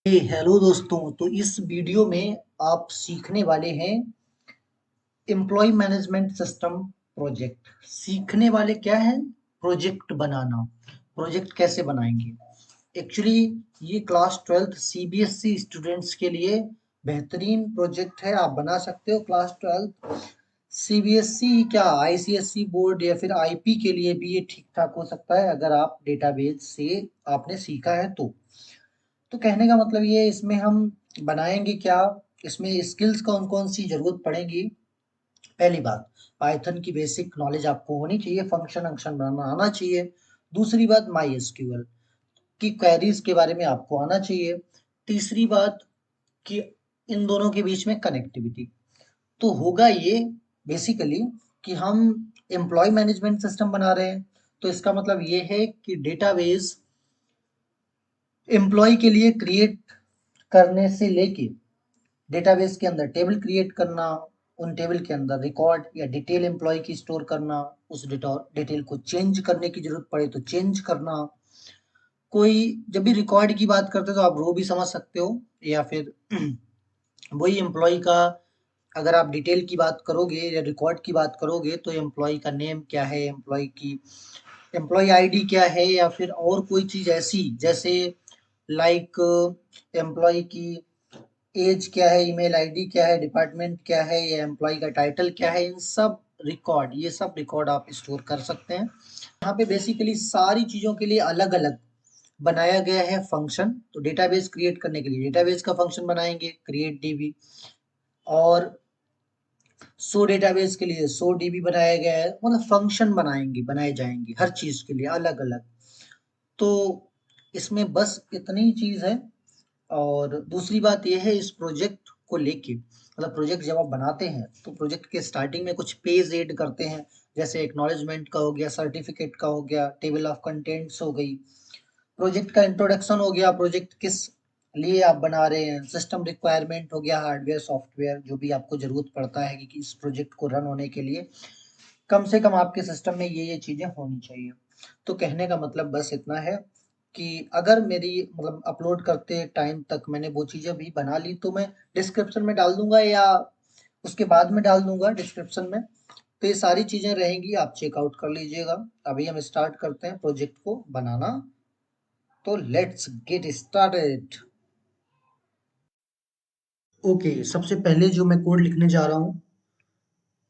Hello दोस्तों। तो इस वीडियो में आप सीखने वाले हैं एम्प्लॉय मैनेजमेंट सिस्टम प्रोजेक्ट। सीखने वाले क्या है? प्रोजेक्ट बनाना। प्रोजेक्ट कैसे बनाएंगे? एक्चुअली ये क्लास 12th सीबीएसई स्टूडेंट्स के लिए बेहतरीन प्रोजेक्ट है। आप बना सकते हो क्लास 12th सीबीएसई क्या आईसीएसई बोर्ड या फिर आईपी के लिए भी ये ठीक ठाक हो सकता है अगर आप डेटाबेस से आपने सीखा है तो कहने का मतलब ये है, इसमें हम बनाएंगे क्या? इसमें स्किल्स कौन कौन सी जरूरत पड़ेगी? पहली बात, पाइथन की बेसिक नॉलेज आपको होनी चाहिए, फंक्शन वंक्शन बनाना आना चाहिए। दूसरी बात, माई एसक्यूएल की क्वेरीज के बारे में आपको आना चाहिए। तीसरी बात कि इन दोनों के बीच में कनेक्टिविटी। तो होगा ये बेसिकली कि हम एम्प्लॉय मैनेजमेंट सिस्टम बना रहे हैं, तो इसका मतलब ये है कि डेटाबेस एम्प्लॉय के लिए क्रिएट करने से लेके डेटाबेस के अंदर टेबल क्रिएट करना, उन टेबल के अंदर रिकॉर्ड या डिटेल एम्प्लॉय की स्टोर करना, उस डिटेल को चेंज करने की जरूरत पड़े तो चेंज करना। कोई जब भी रिकॉर्ड की बात करते हो तो आप रो भी समझ सकते हो, या फिर वही एम्प्लॉय का अगर आप डिटेल की बात करोगे या रिकॉर्ड की बात करोगे तो एम्प्लॉय का नेम क्या है, एम्प्लॉय की एम्प्लॉय आईडी क्या है, या फिर और कोई चीज ऐसी जैसे लाइक एम्प्लॉय की एज क्या है, ईमेल आईडी क्या है, डिपार्टमेंट क्या है, या एम्प्लॉय का टाइटल क्या है, इन सब रिकॉर्ड ये सब रिकॉर्ड आप स्टोर कर सकते हैं। यहाँ पे बेसिकली सारी चीज़ों के लिए अलग अलग बनाया गया है फंक्शन। तो डेटाबेस क्रिएट करने के लिए डेटाबेस का फंक्शन बनाएंगे क्रिएट डीबी, और सो डेटाबेस के लिए सो डीबी बनाया गया है। मतलब फंक्शन बनाए जाएंगे हर चीज़ के लिए अलग अलग। तो इसमें बस इतनी चीज़ है। और दूसरी बात ये है इस प्रोजेक्ट को लेके, मतलब प्रोजेक्ट जब आप बनाते हैं तो प्रोजेक्ट के स्टार्टिंग में कुछ पेज ऐड करते हैं, जैसे एक्नॉलेजमेंट का हो गया, सर्टिफिकेट का हो गया, टेबल ऑफ कंटेंट्स हो गई, प्रोजेक्ट का इंट्रोडक्शन हो गया, प्रोजेक्ट किस लिए आप बना रहे हैं, सिस्टम रिक्वायरमेंट हो गया, हार्डवेयर सॉफ्टवेयर जो भी आपको जरूरत पड़ता है कि इस प्रोजेक्ट को रन होने के लिए कम से कम आपके सिस्टम में ये चीजें होनी चाहिए। तो कहने का मतलब बस इतना है कि अगर मेरी मतलब अपलोड करते टाइम तक मैंने वो चीजें भी बना ली तो मैं डिस्क्रिप्शन में डाल दूंगा या उसके बाद में डाल दूंगा डिस्क्रिप्शन में। तो ये सारी चीजें रहेंगी, आप चेकआउट कर लीजिएगा। अभी हम स्टार्ट करते हैं प्रोजेक्ट को बनाना। तो लेट्स गेट स्टार्टेड। ओके, सबसे पहले जो मैं कोड लिखने जा रहा हूँ,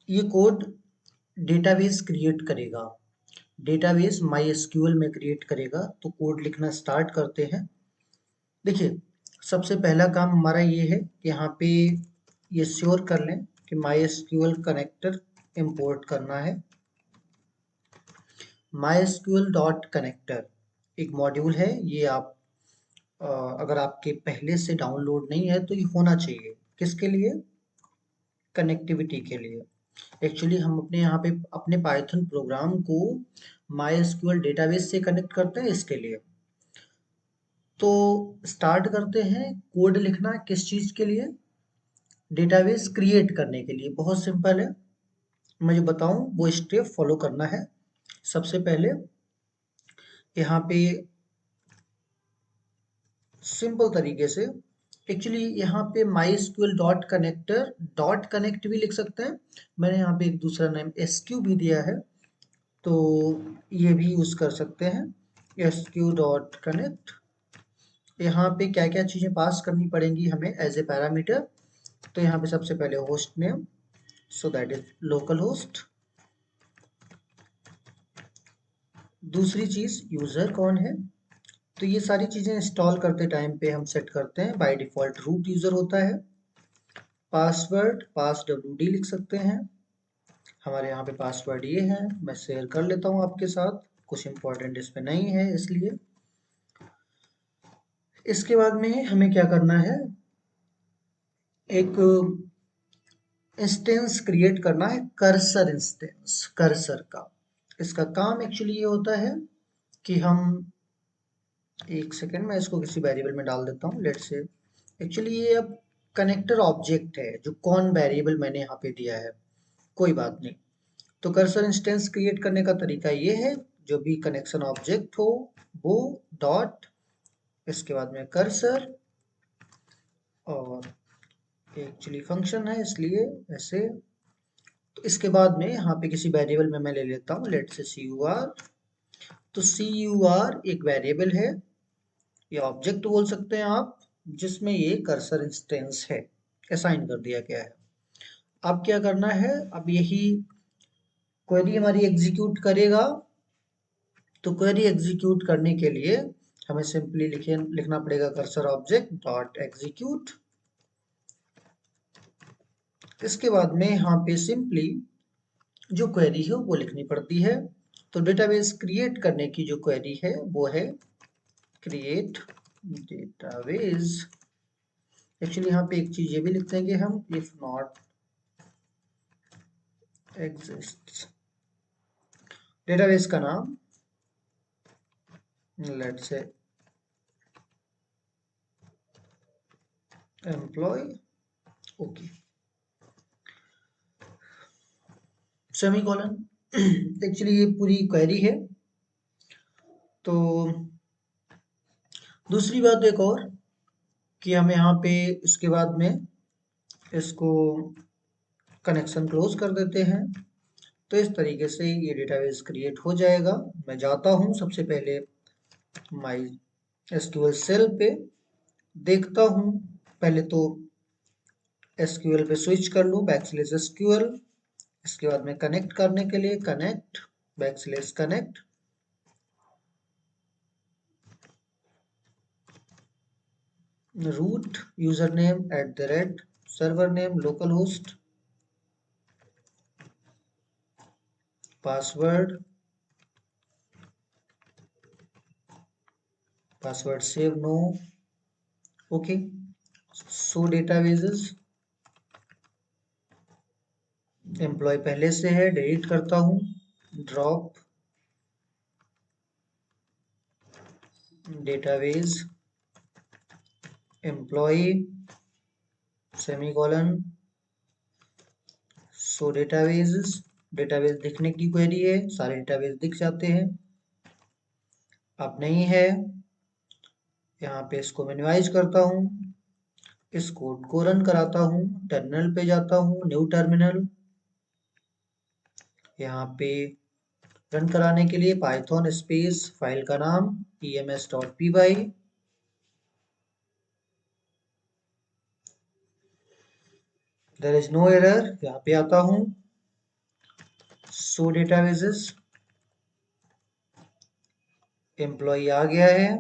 ये कोड डेटाबेस क्रिएट करेगा, डेटाबेस माई एसक्यूएल में क्रिएट करेगा। तो कोड लिखना स्टार्ट करते हैं। देखिए, सबसे पहला काम हमारा ये है कि यहाँ पे ये श्योर कर लें कि माई एसक्यूएल कनेक्टर इंपोर्ट करना है। माई एसक्यूएल डॉट कनेक्टर एक मॉड्यूल है, ये आप अगर आपके पहले से डाउनलोड नहीं है तो ये होना चाहिए। किसके लिए? कनेक्टिविटी के लिए। एक्चुअली हम अपने यहाँ पे अपने पाइथन प्रोग्राम को माई डेटाबेस से कनेक्ट करते हैं, इसके लिए। तो स्टार्ट करते हैं कोड लिखना किस चीज़ के लिए? डेटाबेस क्रिएट करने के लिए। बहुत सिंपल है, मैं जो बताऊं वो स्टेप फॉलो करना है। सबसे पहले यहाँ पे सिंपल तरीके से, एक्चुअली यहाँ पे MySQL dot connector dot connect भी लिख सकते हैं। मैंने यहाँ पे एक दूसरा नेम SQ भी दिया है, तो ये भी यूज़ कर सकते हैं, SQ डॉट कनेक्ट। यहाँ पे क्या क्या चीज़ें पास करनी पड़ेंगी हमें एज ए पैरामीटर। तो यहाँ पे सबसे पहले host name, so that is local host. दूसरी चीज़ यूज़र कौन है, तो ये सारी चीज़ें इंस्टॉल करते टाइम पे हम सेट करते हैं। बाय डिफ़ॉल्ट रूट यूज़र होता है। पासवर्ड पास wd लिख सकते हैं। हमारे यहाँ पे पासवर्ड ये है, मैं शेयर कर लेता हूँ आपके साथ, कुछ इंपॉर्टेंट इस पे नहीं है इसलिए। इसके बाद में हमें क्या करना है, एक इंस्टेंस क्रिएट करना है, कर्सर इंस्टेंस, कर्सर का। इसका काम एक्चुअली ये होता है कि हम, एक सेकेंड मैं इसको किसी वेरिएबल में डाल देता हूँ, लेट्स से। एक्चुअली ये अब कनेक्टर ऑब्जेक्ट है जो कौन वेरिएबल मैंने यहाँ पे दिया है, कोई बात नहीं। तो कर्सर इंस्टेंस क्रिएट करने का तरीका ये है, जो भी कनेक्शन ऑब्जेक्ट हो वो डॉट, इसके बाद में कर्सर, और एक्चुअली फंक्शन है इसलिए ऐसे। तो इसके बाद में यहाँ पे किसी वेरिएबल में मैं ले लेता हूँ, लेट से सी यू आर। तो सी यू आर एक वेरिएबल है या ऑब्जेक्ट बोल सकते हैं आप, जिसमें ये कर्सर इंस्टेंस है, असाइन कर दिया गया है। अब क्या करना है, अब यही क्वेरी हमारी एग्जीक्यूट करेगा। तो क्वेरी एग्जीक्यूट करने के लिए हमें सिंपली लिखना पड़ेगा कर्सर ऑब्जेक्ट डॉट एग्जीक्यूट। इसके बाद में यहाँ पे सिंपली जो क्वेरी है वो लिखनी पड़ती है। तो डेटाबेस क्रिएट करने की जो क्वेरी है वो है क्रिएट डेटाबेस। एक्चुअली यहाँ पे एक चीज ये भी लिखते हैं कि हम इफ नॉट एग्जिस्ट, डेटाबेस का नाम let's say employ, okay, semicolon. Actually ये पूरी क्वेरी है। तो दूसरी बात एक और कि हम यहाँ पे इसके बाद में इसको कनेक्शन क्लोज कर देते हैं। तो इस तरीके से ये डेटाबेस क्रिएट हो जाएगा। मैं जाता हूँ सबसे पहले माई एसक्यूएल सेल पे, देखता हूँ पहले तो एसक्यूएल पे स्विच कर लूँ बैकस्लैश एसक्यूएल। इसके बाद में कनेक्ट करने के लिए connect backslash connect, root user name @ server name local host, password save no, okay. So databases, employ पहले से है, डिलीट करता हूँ, drop database employ semicolon. So databases, database दिखने की क्वेरी है, सारे डेटाबेस दिख जाते हैं। अब नहीं है, यहाँ पे इसको मिनिमाइज करता हूँ, इस कोड को रन कराता हूँ, टर्मिनल पे जाता हूँ, न्यू टर्मिनल। यहाँ पे रन कराने के लिए पाइथन स्पेस फाइल का नाम ems.py, there is no error. यहाँ पे आता हूँ, सो डेटाबेसेस एम्प्लॉय आ गया है,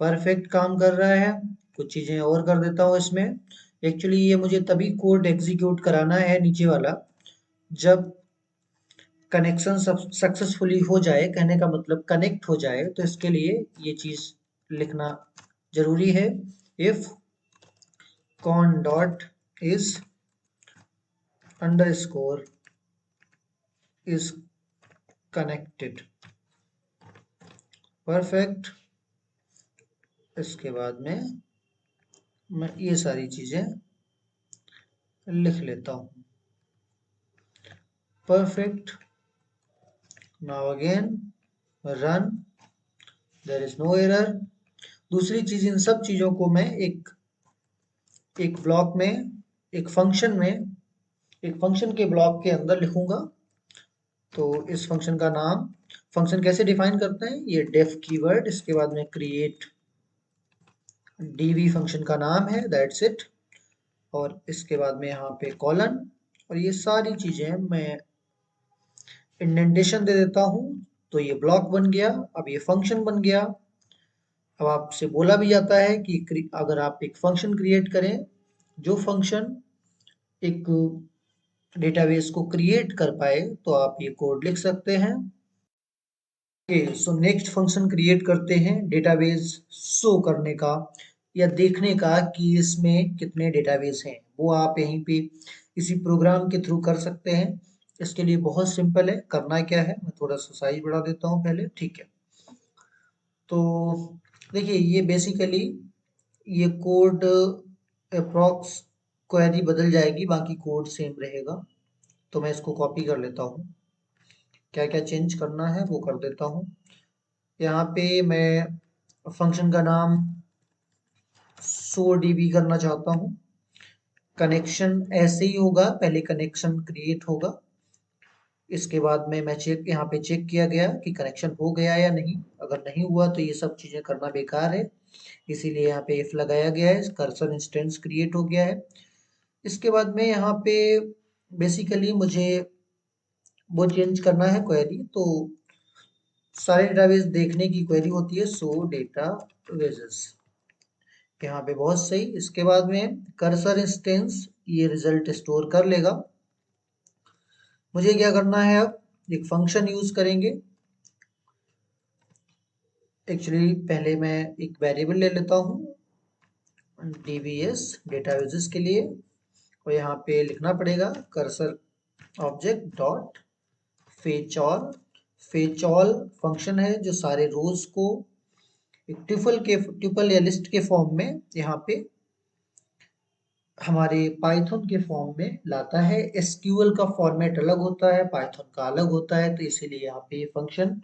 परफेक्ट काम कर रहा है। कुछ चीजें और कर देता हूँ इसमें। एक्चुअली ये मुझे तभी कोड एग्जीक्यूट कराना है नीचे वाला जब कनेक्शन सक्सेसफुली हो जाए, कहने का मतलब कनेक्ट हो जाए। तो इसके लिए ये चीज लिखना जरूरी है, if cone dot is underscore is connected, perfect. इसके बाद में मैं ये सारी चीजें लिख लेता हूँ, perfect. Now again run, there is no error. दूसरी चीज, इन सब चीजों को मैं एक ब्लॉक में, एक फंक्शन में, एक फंक्शन के ब्लॉक के अंदर लिखूंगा। तो इस फंक्शन का नाम, फंक्शन कैसे डिफाइन करते हैं, ये डेफ कीवर्ड, इसके बाद में क्रिएट डीवी फंक्शन का नाम है, दैट्स इट। और इसके बाद में यहाँ पे कॉलन, और ये सारी चीजें मैं इंडेंटेशन दे देता हूँ। तो ये ब्लॉक बन गया, अब ये फंक्शन बन गया। अब आपसे बोला भी जाता है कि अगर आप एक फंक्शन क्रिएट करें, जो फंक्शन एक डेटाबेस को क्रिएट कर पाए, तो आप ये कोड लिख सकते हैं। सो नेक्स्ट फंक्शन क्रिएट करते हैं डेटाबेस शो करने का या देखने का कि इसमें कितने डेटाबेस हैं। वो आप यहीं पे इसी प्रोग्राम के थ्रू कर सकते हैं। इसके लिए बहुत सिंपल है, करना क्या है, मैं थोड़ा सा साइज बढ़ा देता हूँ पहले, ठीक है। तो देखिए ये बेसिकली ये कोड अप्रॉक्स क्वेरी बदल जाएगी, बाकी कोड सेम रहेगा। तो मैं इसको कॉपी कर लेता हूँ, क्या क्या चेंज करना है वो कर देता हूँ। यहाँ पे मैं फंक्शन का नाम सो डीबी करना चाहता हूँ। कनेक्शन ऐसे ही होगा, पहले कनेक्शन क्रिएट होगा, इसके बाद में मैं यहाँ पे चेक किया गया कि कनेक्शन हो गया या नहीं। अगर नहीं हुआ तो ये सब चीज़ें करना बेकार है, इसीलिए यहाँ पे इफ लगाया गया है, कर्सर इंस्टेंस क्रिएट हो गया है। इसके बाद में यहाँ पे बेसिकली मुझे वो चेंज करना है क्वेरी, तो सारे डेटाबेस देखने की क्वेरी होती है सो डेटाबेसेस, यहाँ पे बहुत सही। इसके बाद में कर्सर इंस्टेंस ये रिजल्ट स्टोर कर लेगा। मुझे क्या करना है, अब एक फंक्शन यूज करेंगे। एक्चुअली पहले मैं एक वेरिएबल ले लेता हूँ dbs डेटाबेसेस के लिए, और यहाँ पे लिखना पड़ेगा cursor object dot fetch all. Fetch all function है जो सारे रोज को एक ट्यूपल या लिस्ट के फॉर्म में यहाँ पे हमारे पाइथन के फॉर्म में लाता है। एसक्यूएल का फॉर्मेट अलग होता है, पाइथन का अलग होता है, तो इसीलिए यहाँ पे ये फंक्शन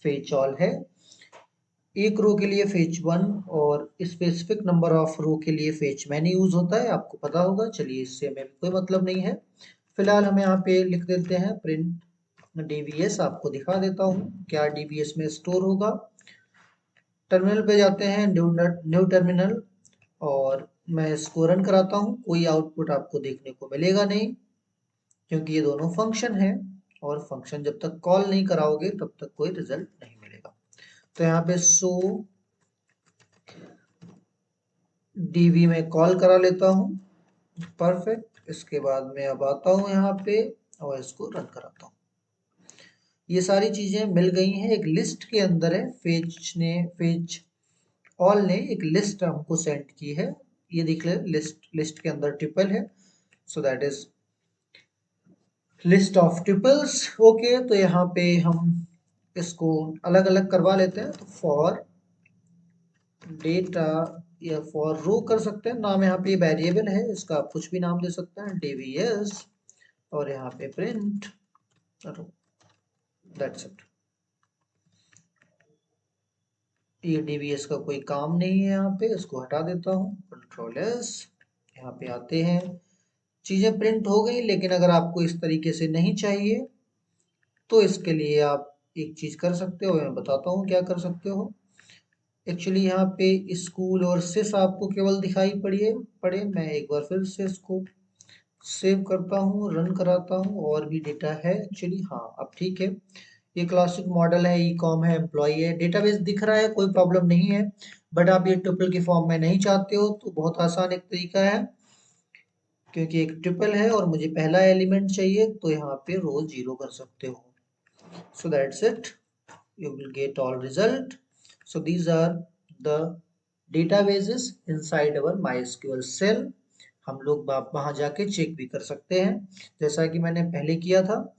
फेच ऑल है। एक रो के लिए फेच वन और स्पेसिफिक नंबर ऑफ रो के लिए फेच मैनी यूज होता है, आपको पता होगा। चलिए इससे हमें कोई मतलब नहीं है। फिलहाल हम यहाँ पे लिख देते हैं प्रिंट डीबीएस, आपको दिखा देता हूँ क्या डीबीएस में स्टोर होगा। टर्मिनल पे जाते हैं, न्यू टर्मिनल, और मैं इसको रन कराता हूँ। कोई आउटपुट आपको देखने को मिलेगा नहीं, क्योंकि ये दोनों फंक्शन है, और फंक्शन जब तक कॉल नहीं कराओगे तब तक कोई रिजल्ट नहीं मिलेगा। तो यहाँ पे सो डीवी में कॉल करा लेता हूँ, परफेक्ट। इसके बाद मैं अब आता हूँ यहाँ पे और इसको रन कराता हूँ। ये सारी चीजें मिल गई हैं, एक लिस्ट के अंदर है। फेच ऑल ने एक लिस्ट हमको सेंड की है, ये देख ले, लिस्ट के अंदर ट्रिपल है, so that is list of triples. Okay, तो यहाँ पे हम इसको अलग अलग करवा लेते हैं, तो फॉर डेटा या फॉर रो कर सकते हैं। नाम यहाँ पे वेरिएबल है, इसका आप कुछ भी नाम दे सकते हैं, dbs, और यहाँ पे प्रिंट रो, दैट्स इट। ये dbs का कोई काम नहीं है, यहाँ पे इसको हटा देता हूँ, कंट्रोल एस। यहाँ पे आते हैं, चीजें प्रिंट हो गई, लेकिन अगर आपको इस तरीके से नहीं चाहिए तो इसके लिए आप एक चीज कर सकते हो, मैं बताता हूँ क्या कर सकते हो। एक्चुअली यहाँ पे स्कूल और सिस आपको केवल दिखाई पड़े, मैं एक बार फिर से इसको सेव करता हूँ, रन कराता हूँ, और भी डेटा है एक्चुअली। हाँ, अब ठीक है। ये क्लासिक मॉडल है, ई कॉम है, एम्प्लॉय है, डेटाबेस दिख रहा है, कोई प्रॉब्लम नहीं है। बट आप ये ट्रिपल के फॉर्म में नहीं चाहते हो, तो बहुत आसान एक तरीका है, क्योंकि एक ट्रिपल है और मुझे पहला एलिमेंट चाहिए, तो यहाँ पे रो 0 कर सकते हो। So that's it. You will get all result. So these are the databases inside our MySQL cell. हम लोग वहां जाके चेक भी कर सकते हैं, जैसा कि मैंने पहले किया था।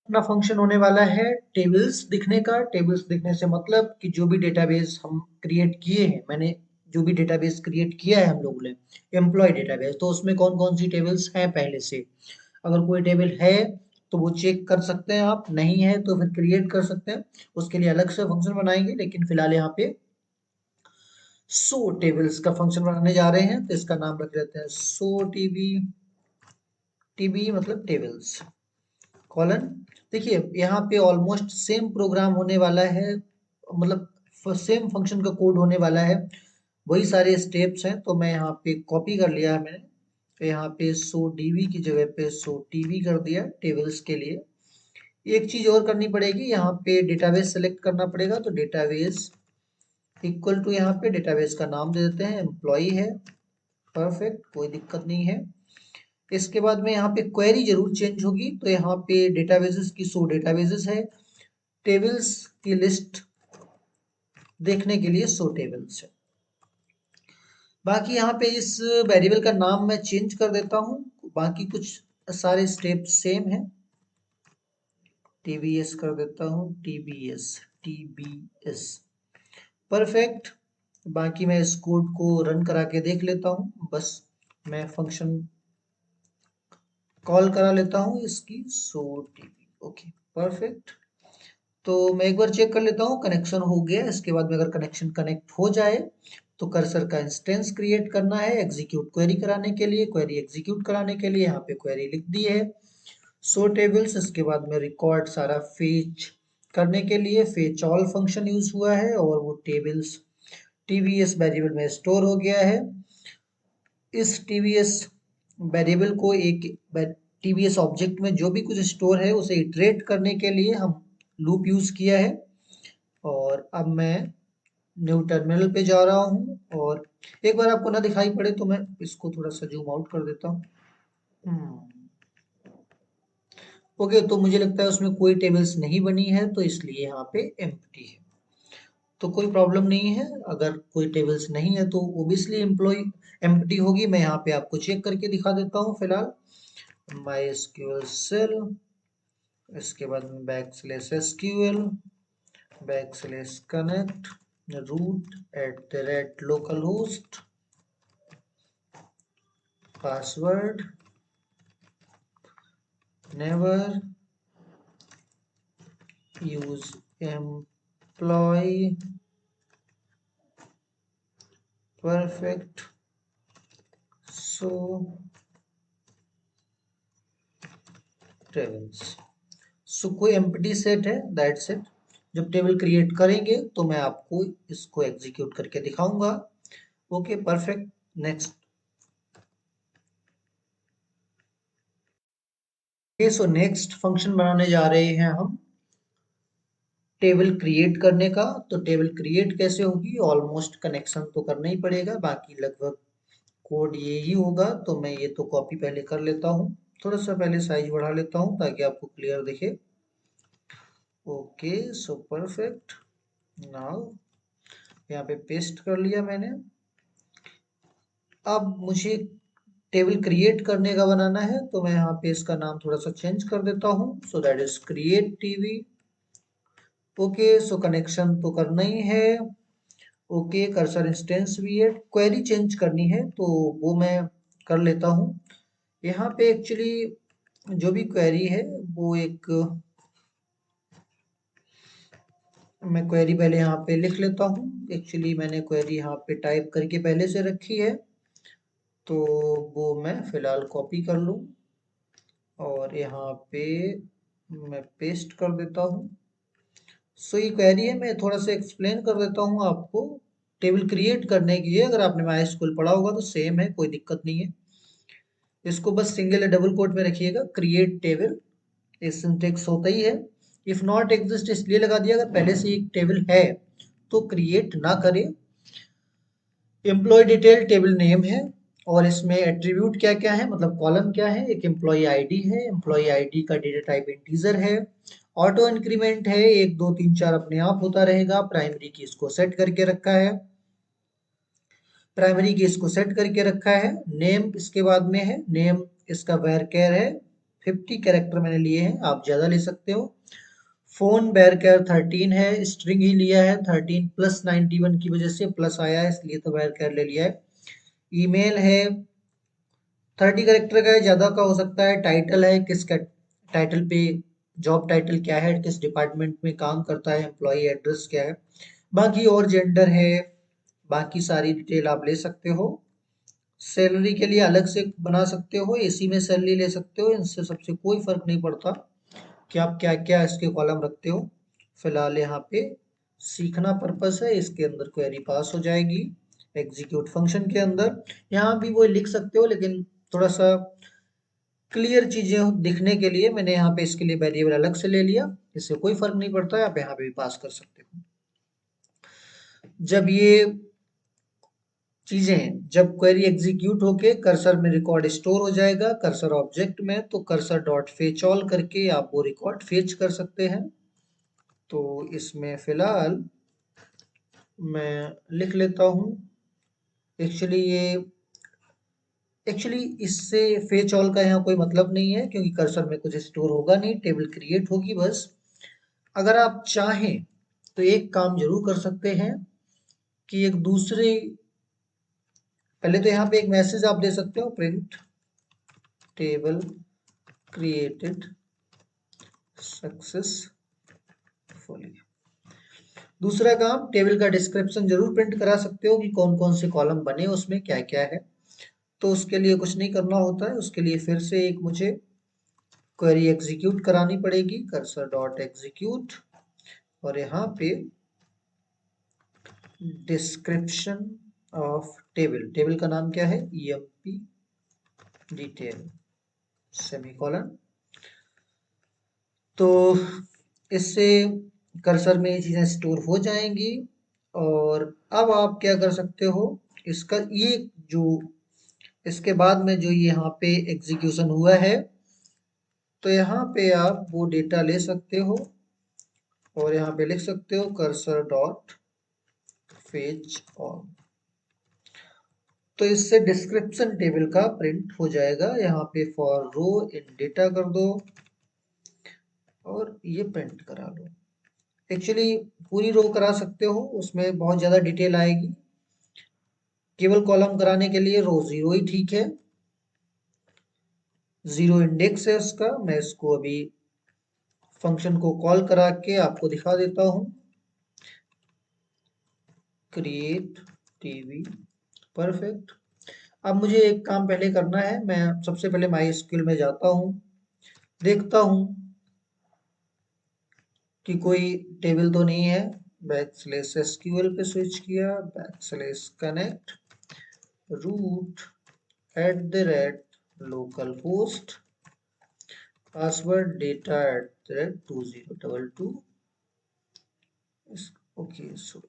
अपना फंक्शन होने वाला है टेबल्स दिखने का। टेबल्स दिखने से मतलब कि जो भी डेटाबेस हम क्रिएट किए हैं, मैंने जो भी डेटाबेस क्रिएट किया है हम लोगों ने, एम्प्लॉय डेटाबेस, तो उसमें कौन कौन सी टेबल्स हैं पहले से। अगर कोई टेबल है तो वो चेक कर सकते हैं आप, नहीं है तो फिर क्रिएट कर सकते हैं, उसके लिए अलग से फंक्शन बनाएंगे। लेकिन फिलहाल यहाँ पे सो टेबल्स का फंक्शन बनाने जा रहे हैं, तो इसका नाम रख लेते हैं सो टीबी। टीबी मतलब टेबल्स कॉलन। देखिए यहाँ पे ऑलमोस्ट सेम प्रोग्राम होने वाला है, मतलब सेम फंक्शन का कोड होने वाला है, वही सारे स्टेप्स हैं। तो मैं यहाँ पे कॉपी कर लिया है मैंने, तो यहाँ पे सो डीबी की जगह पे सो टीबी कर दिया टेबल्स के लिए। एक चीज और करनी पड़ेगी, यहाँ पे डेटाबेस सेलेक्ट करना पड़ेगा, तो डेटाबेस इक्वल टू यहाँ पे डेटाबेस का नाम दे देते हैं, एम्प्लॉय है, परफेक्ट, कोई दिक्कत नहीं है। इसके बाद में यहाँ पे क्वेरी जरूर चेंज होगी, तो यहाँ पे डेटाबेसेस की सो डेटाबेसेस है, टेबल्स की लिस्ट देखने के लिए सो टेबल्स है। बाकी यहाँ पे इस वेरिएबल का नाम मैं चेंज कर देता हूँ, बाकी कुछ सारे स्टेप सेम है। टीबीएस कर देता हूँ, टीबीएस परफेक्ट। बाकी मैं इस कोड को रन करा के देख लेता हूँ, बस मैं फंक्शन कॉल करा लेता हूँ इसकी सो टीबी। Okay, perfect. तो मैं एक बार चेक कर लेता हूँ कनेक्शन हो गया। इसके बाद में अगर कनेक्शन कनेक्ट हो जाए तो कर्सर का इंस्टेंस क्रिएट करना है एग्जीक्यूट क्वेरी कराने के लिए, क्वेरी एग्जीक्यूट कराने के लिए यहाँ पे क्वेरी लिख दी है सो टेबल्स। इसके बाद में रिकॉर्ड सारा फेच करने के लिए फेच ऑल फंक्शन यूज हुआ है और वो टेबल्स टीवीएस वेरिएबल में स्टोर हो गया है। इस टीवीएस वेरिएबल को एक टीवीएस ऑब्जेक्ट में जो भी कुछ स्टोर है उसे इटरेट करने के लिए हम लूप यूज किया है। और अब मैं न्यू टर्मिनल पे जा रहा हूँ और एक बार आपको ना दिखाई पड़े तो मैं इसको थोड़ा सा जूम आउट कर देता हूँ। ओके, तो मुझे लगता है उसमें कोई टेबल्स नहीं बनी है तो इसलिए यहाँ पे एम्प्टी है। तो कोई प्रॉब्लम नहीं है, अगर कोई टेबल्स नहीं है तो ओबियसली एम्प्लॉय एम्प्टी होगी। मैं यहाँ पे आपको चेक करके दिखा देता हूँ फिलहाल। MySQL सेल, इसके बाद में /SQL /connect root@localhost password never use employee perfect so tables। सो कोई एम्प्टी सेट है, दैट्स इट। जब टेबल क्रिएट करेंगे तो मैं आपको इसको एग्जीक्यूट करके दिखाऊंगा। Okay perfect, next. Okay, so next function बनाने जा रहे हैं हम टेबल क्रिएट करने का। तो टेबल क्रिएट कैसे होगी, ऑलमोस्ट कनेक्शन तो करना ही पड़ेगा, बाकी लगभग कोड ये ही होगा। तो मैं ये तो कॉपी पहले कर लेता हूँ, थोड़ा सा पहले साइज बढ़ा लेता हूँ ताकि आपको क्लियर दिखे। ओके सो परफेक्ट, नाउ यहाँ पे पेस्ट कर लिया मैंने। अब मुझे टेबल क्रिएट करने का बनाना है तो मैं यहाँ पे इसका नाम थोड़ा सा चेंज कर देता हूँ, so that is create TV. Okay, so connection तो करना ही है। ओके, कर्सर इंस्टेंस भी है, क्वेरी चेंज करनी है तो वो मैं कर लेता हूँ। यहाँ पे एक्चुअली जो भी क्वेरी है वो एक, मैं क्वेरी पहले यहाँ पे लिख लेता हूँ। एक्चुअली मैंने क्वेरी यहाँ पे टाइप करके पहले से रखी है तो वो मैं फिलहाल कॉपी कर लूँ और यहाँ पे मैं पेस्ट कर देता हूँ। सो ये क्वेरी है, मैं थोड़ा सा एक्सप्लेन कर देता हूँ आपको। टेबल क्रिएट करने के लिए अगर आपने MySQL पढ़ा होगा तो सेम है, कोई दिक्कत नहीं है। इसको बस सिंगल या डबल कोट में रखिएगा, क्रिएट टेबल, ये सिंटेक्स होता ही है। इफ नॉट एग्जिस्ट इसलिए लगा दिया, अगर पहले से एक टेबल है तो क्रिएट ना करें। एम्प्लॉय डिटेल टेबल नेम है और इसमें एट्रीब्यूट क्या क्या है, मतलब कॉलम क्या है, एक एम्प्लॉय आईडी है, एम्प्लॉय आईडी का डेटा टाइप इंटीजर है, ऑटो इंक्रीमेंट है, 1 2 3 4 अपने आप होता रहेगा, प्राइमरी की इसको सेट करके रखा है, प्राइमरी की इसको सेट करके रखा है। नेम इसके बाद में है, नेम इसका varchar है, 50 कैरेक्टर मैंने लिए हैं, आप ज्यादा ले सकते हो। फोन varchar 13 है, स्ट्रिंग ही लिया है, 13 प्लस 91 की वजह से प्लस आया है इसलिए तो varchar ले लिया है। ईमेल है 30 कैरेक्टर का है, ज्यादा का हो सकता है। टाइटल है, किसका टाइटल पे, जॉब टाइटल क्या है, किस डिपार्टमेंट में काम करता है, एम्प्लॉय एड्रेस क्या है, बाकी और जेंडर है, बाकी सारी डिटेल आप ले सकते हो। सैलरी के लिए अलग से बना सकते हो, इसी में सैलरी ले सकते हो, इनसे सबसे कोई फर्क नहीं पड़ता कि आप क्या क्या इसके कॉलम रखते हो। फिलहाल यहाँ पे सीखना पर्पस है, इसके अंदर क्वेरी पास हो जाएगी एग्जीक्यूट फंक्शन के अंदर। यहाँ भी वो लिख सकते हो लेकिन थोड़ा सा क्लियर चीजें दिखने के लिए मैंने यहाँ पे इसके लिए वेरिएबल अलग से ले लिया, इससे कोई फर्क नहीं पड़ता है, आप यहाँ पे भी पास कर सकते हो। जब ये चीजें, जब क्वेरी एग्जीक्यूट होके कर्सर में रिकॉर्ड स्टोर हो जाएगा कर्सर ऑब्जेक्ट में, तो कर्सर डॉट फेच ऑल करके आप वो रिकॉर्ड फेच कर सकते हैं। तो इसमें फिलहाल मैं लिख लेता हूँ। एक्चुअली इससे फेच ऑल का यहाँ कोई मतलब नहीं है क्योंकि कर्सर में कुछ स्टोर होगा नहीं, टेबल क्रिएट होगी बस। अगर आप चाहें तो एक काम जरूर कर सकते हैं कि एक दूसरे, पहले तो यहाँ पे एक मैसेज आप दे सकते हो, प्रिंट टेबल क्रिएटेड सक्सेसफुली। दूसरा काम, टेबल का डिस्क्रिप्शन जरूर प्रिंट करा सकते हो कि कौन कौन से कॉलम बने, उसमें क्या क्या है। तो उसके लिए कुछ नहीं करना होता है, उसके लिए फिर से एक मुझे क्वेरी एग्जीक्यूट करानी पड़ेगी, कर्सर डॉट एग्जीक्यूट, और यहाँ पे डिस्क्रिप्शन ऑफ टेबल, टेबल का नाम क्या है, emp डिटेल सेमीकोलन। तो इससे कर्सर में ये चीजें स्टोर हो जाएंगी। और अब आप क्या कर सकते हो, इसका ये जो इसके बाद में जो यहाँ पे एग्जीक्यूशन हुआ है, तो यहाँ पे आप वो डेटा ले सकते हो और यहाँ पे लिख सकते हो कर्सर डॉट फेच ऑन। तो इससे डिस्क्रिप्शन टेबल का प्रिंट हो जाएगा। यहाँ पे फॉर रो इन डेटा कर दो और ये प्रिंट करा लो। एक्चुअली पूरी रो करा सकते हो, उसमें बहुत ज़्यादा डिटेल आएगी। केवल कॉलम कराने के लिए रो जीरो ही ठीक है, जीरो इंडेक्स है उसका। मैं इसको अभी फंक्शन को कॉल करा के आपको दिखा देता हूँ, क्रिएट टीवी, परफेक्ट। अब मुझे एक काम पहले करना है, मैं सबसे पहले माई एसक्यूएल में जाता हूँ, देखता हूँ कि कोई टेबल तो नहीं है। बैकस्लैश एसक्यूएल पे स्विच किया, backslash connect root at the rate local host password data at the rate 2022। Okay, so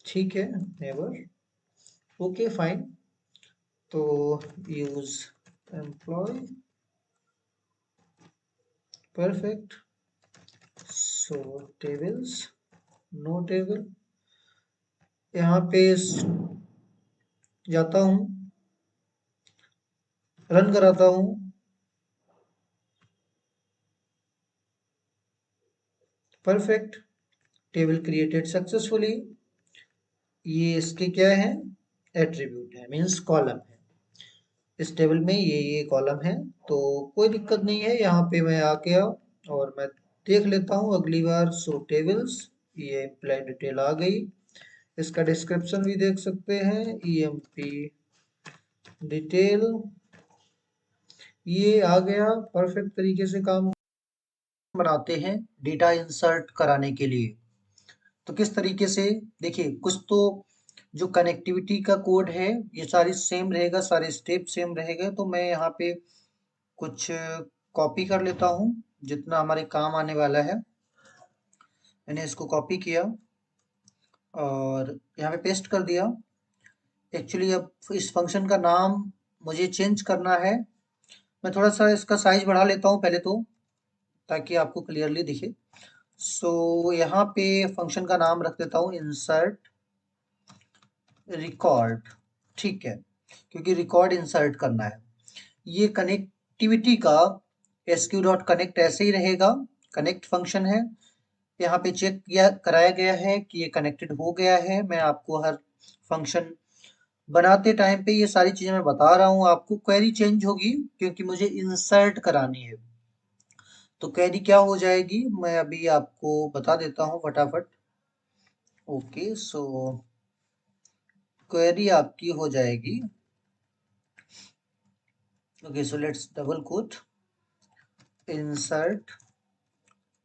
ठीक है, नेवर, ओके फाइन। तो use employ, perfect. So tables, no table. यहाँ पे जाता हूँ, रन कराता हूँ, परफेक्ट, टेबल क्रिएटेड सक्सेसफुली। ये इसके क्या है, एट्रीब्यूट है, मीन्स कॉलम है। इस टेबल में ये कॉलम है, तो कोई दिक्कत नहीं है। यहाँ पे मैं आ गया और मैं देख लेता हूँ अगली बार। सो टेबल्स, ये एम्प्लॉय डिटेल आ गई। इसका डिस्क्रिप्शन भी देख सकते हैं, emp डिटेल, ये आ गया। परफेक्ट तरीके से काम बनाते हैं डेटा इंसर्ट कराने के लिए। तो किस तरीके से, देखिए कुछ तो जो कनेक्टिविटी का कोड है ये सारी सेम रहेगा, सारे स्टेप सेम रहेगा। तो मैं यहाँ पे कुछ कॉपी कर लेता हूँ जितना हमारे काम आने वाला है। मैंने इसको कॉपी किया और यहाँ पे पेस्ट कर दिया। एक्चुअली अब इस फंक्शन का नाम मुझे चेंज करना है। मैं थोड़ा सा इसका साइज बढ़ा लेता हूँ पहले तो, ताकि आपको क्लियरली दिखे। सो यहाँ पे फंक्शन का नाम रख देता हूँ इंसर्ट रिकॉर्ड, ठीक है, क्योंकि रिकॉर्ड इंसर्ट करना है। ये कनेक्टिविटी का sq डॉट कनेक्ट ऐसे ही रहेगा, कनेक्ट फंक्शन है। यहाँ पे चेक किया कराया गया है कि ये कनेक्टेड हो गया है। मैं आपको हर फंक्शन बनाते टाइम पे ये सारी चीजें मैं बता रहा हूँ आपको। क्वेरी चेंज होगी क्योंकि मुझे इंसर्ट करानी है। तो क्वेरी क्या हो जाएगी मैं अभी आपको बता देता हूँ फटाफट। ओके, सो क्वेरी आपकी हो जाएगी, okay, so let's double quote insert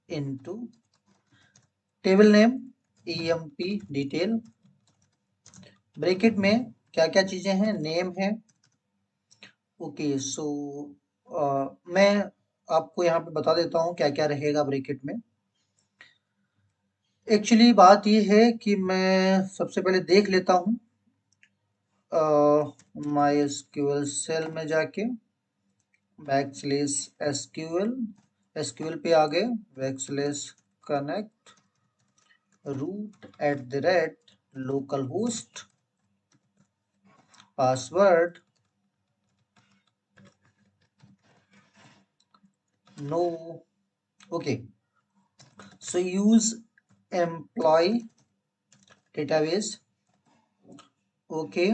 into table name emp detail, bracket में क्या क्या चीजें हैं, नेम है। ओके, सो मैं आपको यहाँ पे बता देता हूँ क्या क्या रहेगा ब्रैकेट में। एक्चुअली बात ये है कि मैं सबसे पहले देख लेता हूँ माई एसक्यूएल सेल में जाके, बैकस्लैश एसक्यूएल, एसक्यूएल पे आ गए, backslash connect root at the rate local host password no, okay, so use employee database, okay,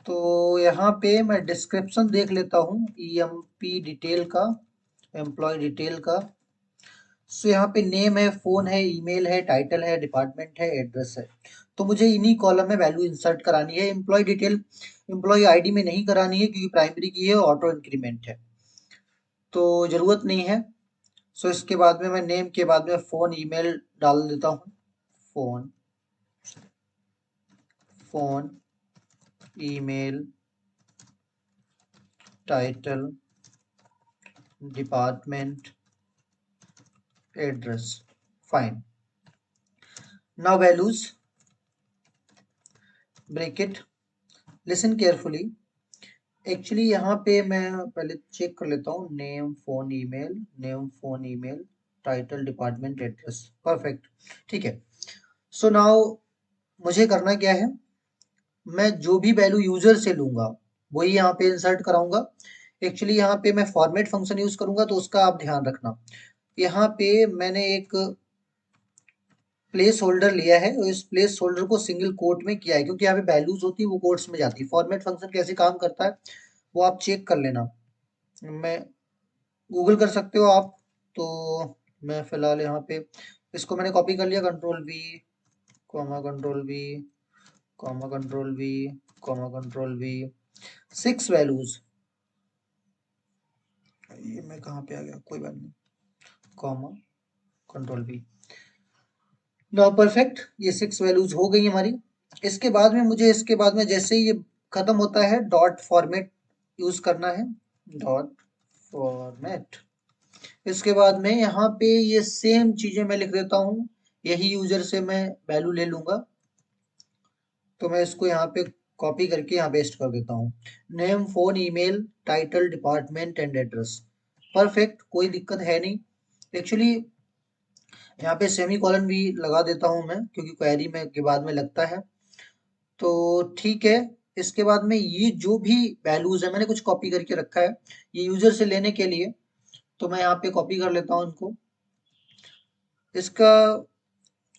तो यहाँ पे मैं डिस्क्रिप्शन देख लेता हूँ EMP डिटेल का, एम्प्लॉय डिटेल का। सो यहाँ पे नेम है, फोन है, ईमेल है, टाइटल है, डिपार्टमेंट है, एड्रेस है। तो मुझे इन्हीं कॉलम में वैल्यू इंसर्ट करानी है। एम्प्लॉय डिटेल एम्प्लॉय आईडी में नहीं करानी है क्योंकि प्राइमरी की है, ऑटो इंक्रीमेंट है, तो जरूरत नहीं है। सो इसके बाद में मैं नेम के बाद में फोन ईमेल डाल देता हूँ। Phone phone email title department address. Fine. Now values bracket, listen carefully. Actually यहाँ पे मैं पहले चेक कर लेता हूँ, name phone email title department address. Perfect, ठीक है। सो नाउ मुझे करना क्या है, मैं जो भी वैल्यू यूजर से लूंगा वही यहाँ पे इंसर्ट कराऊंगा। एक्चुअली यहाँ पे मैं फॉर्मेट फंक्शन यूज करूंगा, तो उसका आप ध्यान रखना। यहाँ पे मैंने एक प्लेस होल्डर लिया है और इस प्लेस होल्डर को सिंगल कोट में किया है क्योंकि यहाँ पे वैल्यूज होती है वो कोट्स में जाती है। फॉर्मेट फंक्शन कैसे काम करता है वो आप चेक कर लेना, मैं गूगल कर सकते हो आप। तो मैं फिलहाल यहाँ पे इसको मैंने कॉपी कर लिया, control V comma control V comma control V comma control V। 6 values, ये मैं कहाँ पे आ गया, कोई बात नहीं, comma control V। Now perfect, ये 6 वैल्यूज हो गई हमारी। इसके बाद में मुझे इसके बाद में जैसे ही ये खत्म होता है डॉट फॉर्मेट यूज करना है, डॉट फॉर्मेट। इसके बाद में यहाँ पे ये सेम चीजें मैं लिख देता हूँ, यही यूजर से मैं वैल्यू ले लूंगा। तो मैं इसको यहाँ पे कॉपी करके यहाँ पेस्ट कर देता हूँ, name phone email title department and address. Perfect, कोई दिक्कत है नहीं। एक्चुअली यहाँ पे सेमी कॉलन भी लगा देता हूँ मैं क्योंकि क्वेरी में के बाद में लगता है, तो ठीक है। इसके बाद में ये जो भी वैल्यूज है मैंने कुछ कॉपी करके रखा है ये यूजर से लेने के लिए, तो मैं यहाँ पे कॉपी कर लेता हूँ इनको। इसका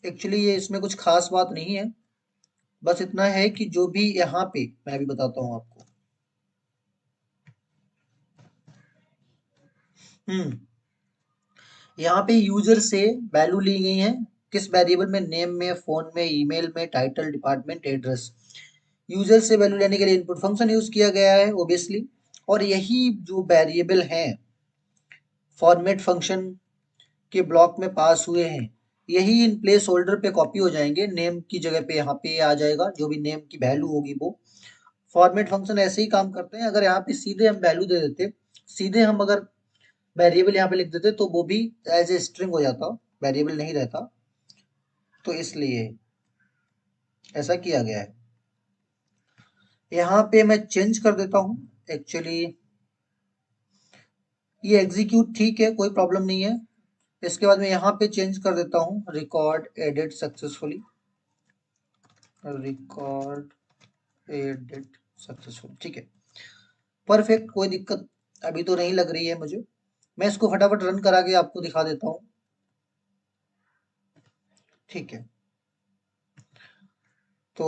एक्चुअली ये इसमें कुछ खास बात नहीं है, बस इतना है कि जो भी यहाँ पे मैं अभी बताता हूँ आपको। हम्म यहाँ पे यूजर से वैल्यू ली गई है, किस वेरिएबल में, नेम में, फोन में, ईमेल में, टाइटल डिपार्टमेंट एड्रेस। यूजर से वैल्यू लेने के लिए इनपुट फंक्शन यूज किया गया है ओबियसली, और यही जो वेरिएबल हैं फॉर्मेट फंक्शन के ब्लॉक में पास हुए हैं यही इन प्लेस होल्डर पे कॉपी हो जाएंगे, नेम की जगह पे यहाँ पे आ जाएगा जो भी नेम की वैल्यू होगी वो। फॉर्मेट फंक्शन ऐसे ही काम करते हैं, अगर यहाँ पे सीधे हम वैल्यू दे देते, सीधे हम अगर वेरिएबल यहाँ पे लिख देते तो वो भी एज ए स्ट्रिंग हो जाता, वेरिएबल नहीं रहता, तो इसलिए ऐसा किया गया है। यहाँ पे मैं चेंज कर देता हूँ, एक्चुअली ये एग्जीक्यूट ठीक है, कोई प्रॉब्लम नहीं है। इसके बाद मैं यहाँ पे चेंज कर देता हूँ, record edit successfully, record edit successful, ठीक है। परफेक्ट, कोई दिक्कत अभी तो नहीं लग रही है मुझे। मैं इसको फटाफट रन करा के आपको दिखा देता हूँ, ठीक है। तो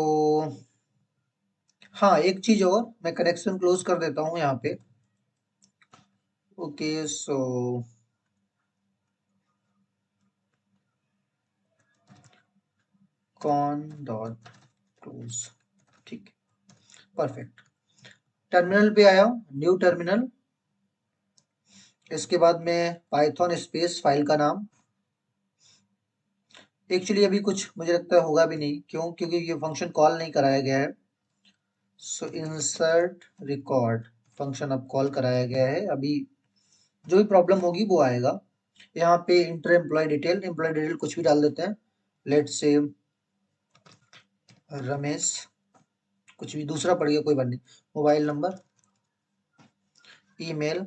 हाँ, एक चीज और, मैं कनेक्शन क्लोज कर देता हूँ यहाँ पे। ओके, सो कॉन डॉट क्लोज, ठीक है, परफेक्ट। टर्मिनल पे आया, न्यू टर्मिनल। इसके बाद में पाइथन स्पेस फाइल का नाम। एक्चुअली अभी कुछ मुझे लगता है होगा भी नहीं, क्यों, क्योंकि ये फंक्शन कॉल नहीं कराया गया है। सो इंसर्ट रिकॉर्ड फंक्शन अब कॉल कराया गया है, अभी जो भी प्रॉब्लम होगी वो आएगा। यहाँ पे इंटर एम्प्लॉय डिटेल कुछ भी डाल देते हैं, लेट्स से रमेश, कुछ भी दूसरा पड़ गया कोई बात नहीं, mobile number, email,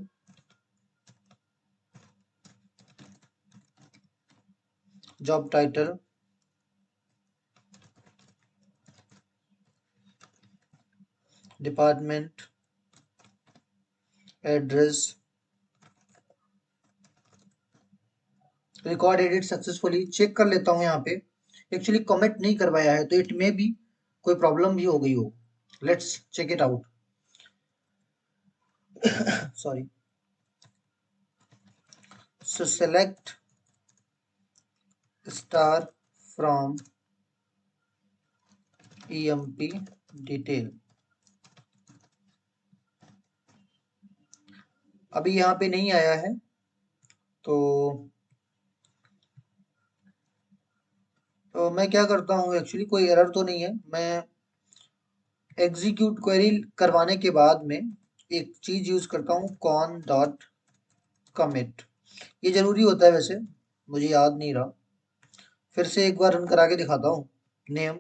job title, department, address. Record edit successfully, check कर लेता हूँ यहाँ पे। एक्चुअली कमिट नहीं करवाया है तो इट में भी कोई प्रॉब्लम भी हो गई हो, Let's check it out. Sorry. So select star from emp detail. अभी यहाँ पे नहीं आया है, तो मैं क्या करता हूँ, एक्चुअली कोई एरर तो नहीं है। मैं एग्जीक्यूट क्वेरी करवाने के बाद में एक चीज यूज करता हूँ, कॉन डॉट कमिट। ये जरूरी होता है वैसे, मुझे याद नहीं रहा। फिर से एक बार रन करा के दिखाता हूँ। Name,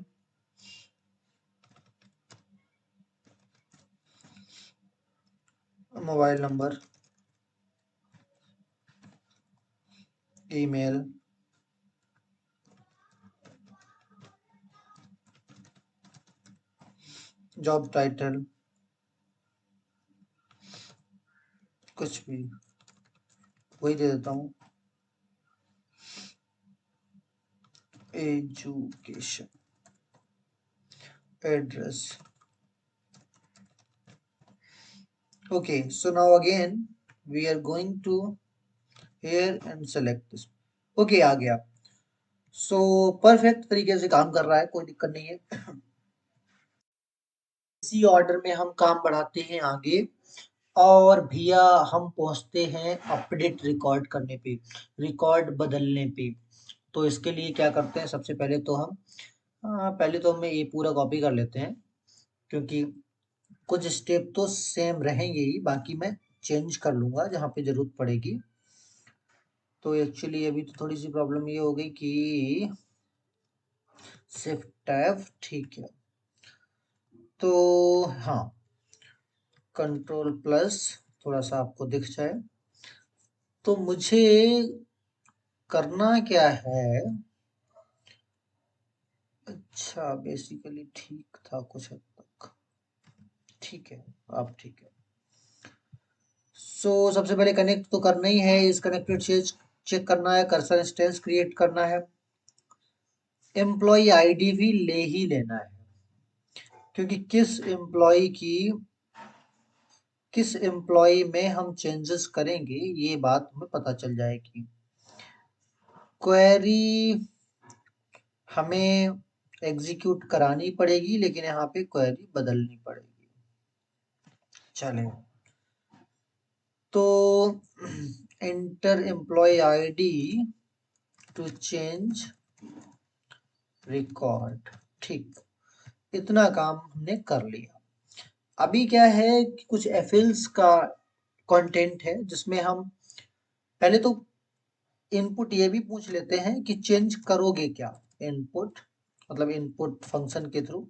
mobile number, email, job title, कुछ भी वही दे देता हूँ, education, address. Okay, so now again we are going to here and select this. Okay, आ गया। So परफेक्ट तरीके से काम कर रहा है, कोई दिक्कत नहीं है। इसी ऑर्डर में हम काम बढ़ाते हैं आगे, और भैया हम पहुंचते हैं अपडेट रिकॉर्ड करने पे, रिकॉर्ड बदलने पे। तो इसके लिए क्या करते हैं, सबसे पहले तो हम पहले तो हमें ये पूरा कॉपी कर लेते हैं, क्योंकि कुछ स्टेप तो सेम रहेंगे ही, बाकी मैं चेंज कर लूंगा जहाँ पे जरूरत पड़ेगी। तो एक्चुअली अभी तो थोड़ी सी प्रॉब्लम ये हो गई कि शिफ्ट टैब, ठीक है। तो हाँ, कंट्रोल प्लस, थोड़ा सा आपको दिख जाए। तो मुझे करना क्या है, अच्छा बेसिकली ठीक था कुछ हद तक, ठीक है, अब ठीक है। सो सबसे पहले कनेक्ट तो करना ही है, इस कनेक्टेड चेंज चेक करना है, कर्सर इंस्टेंस क्रिएट करना है, एम्प्लॉय आईडी भी ले ही लेना है, क्योंकि किस एम्प्लॉय में हम चेंजेस करेंगे ये बात हमें पता चल जाएगी। क्वेरी हमें एग्जीक्यूट करानी पड़ेगी, लेकिन यहाँ पे क्वेरी बदलनी पड़ेगी। चले, तो enter employee ID to change record, ठीक, इतना काम हमने कर लिया। अभी क्या है कि कुछ एफिल्स का कंटेंट है, जिसमें हम पहले तो इनपुट ये भी पूछ लेते हैं कि चेंज करोगे क्या। इनपुट मतलब इनपुट फंक्शन के through,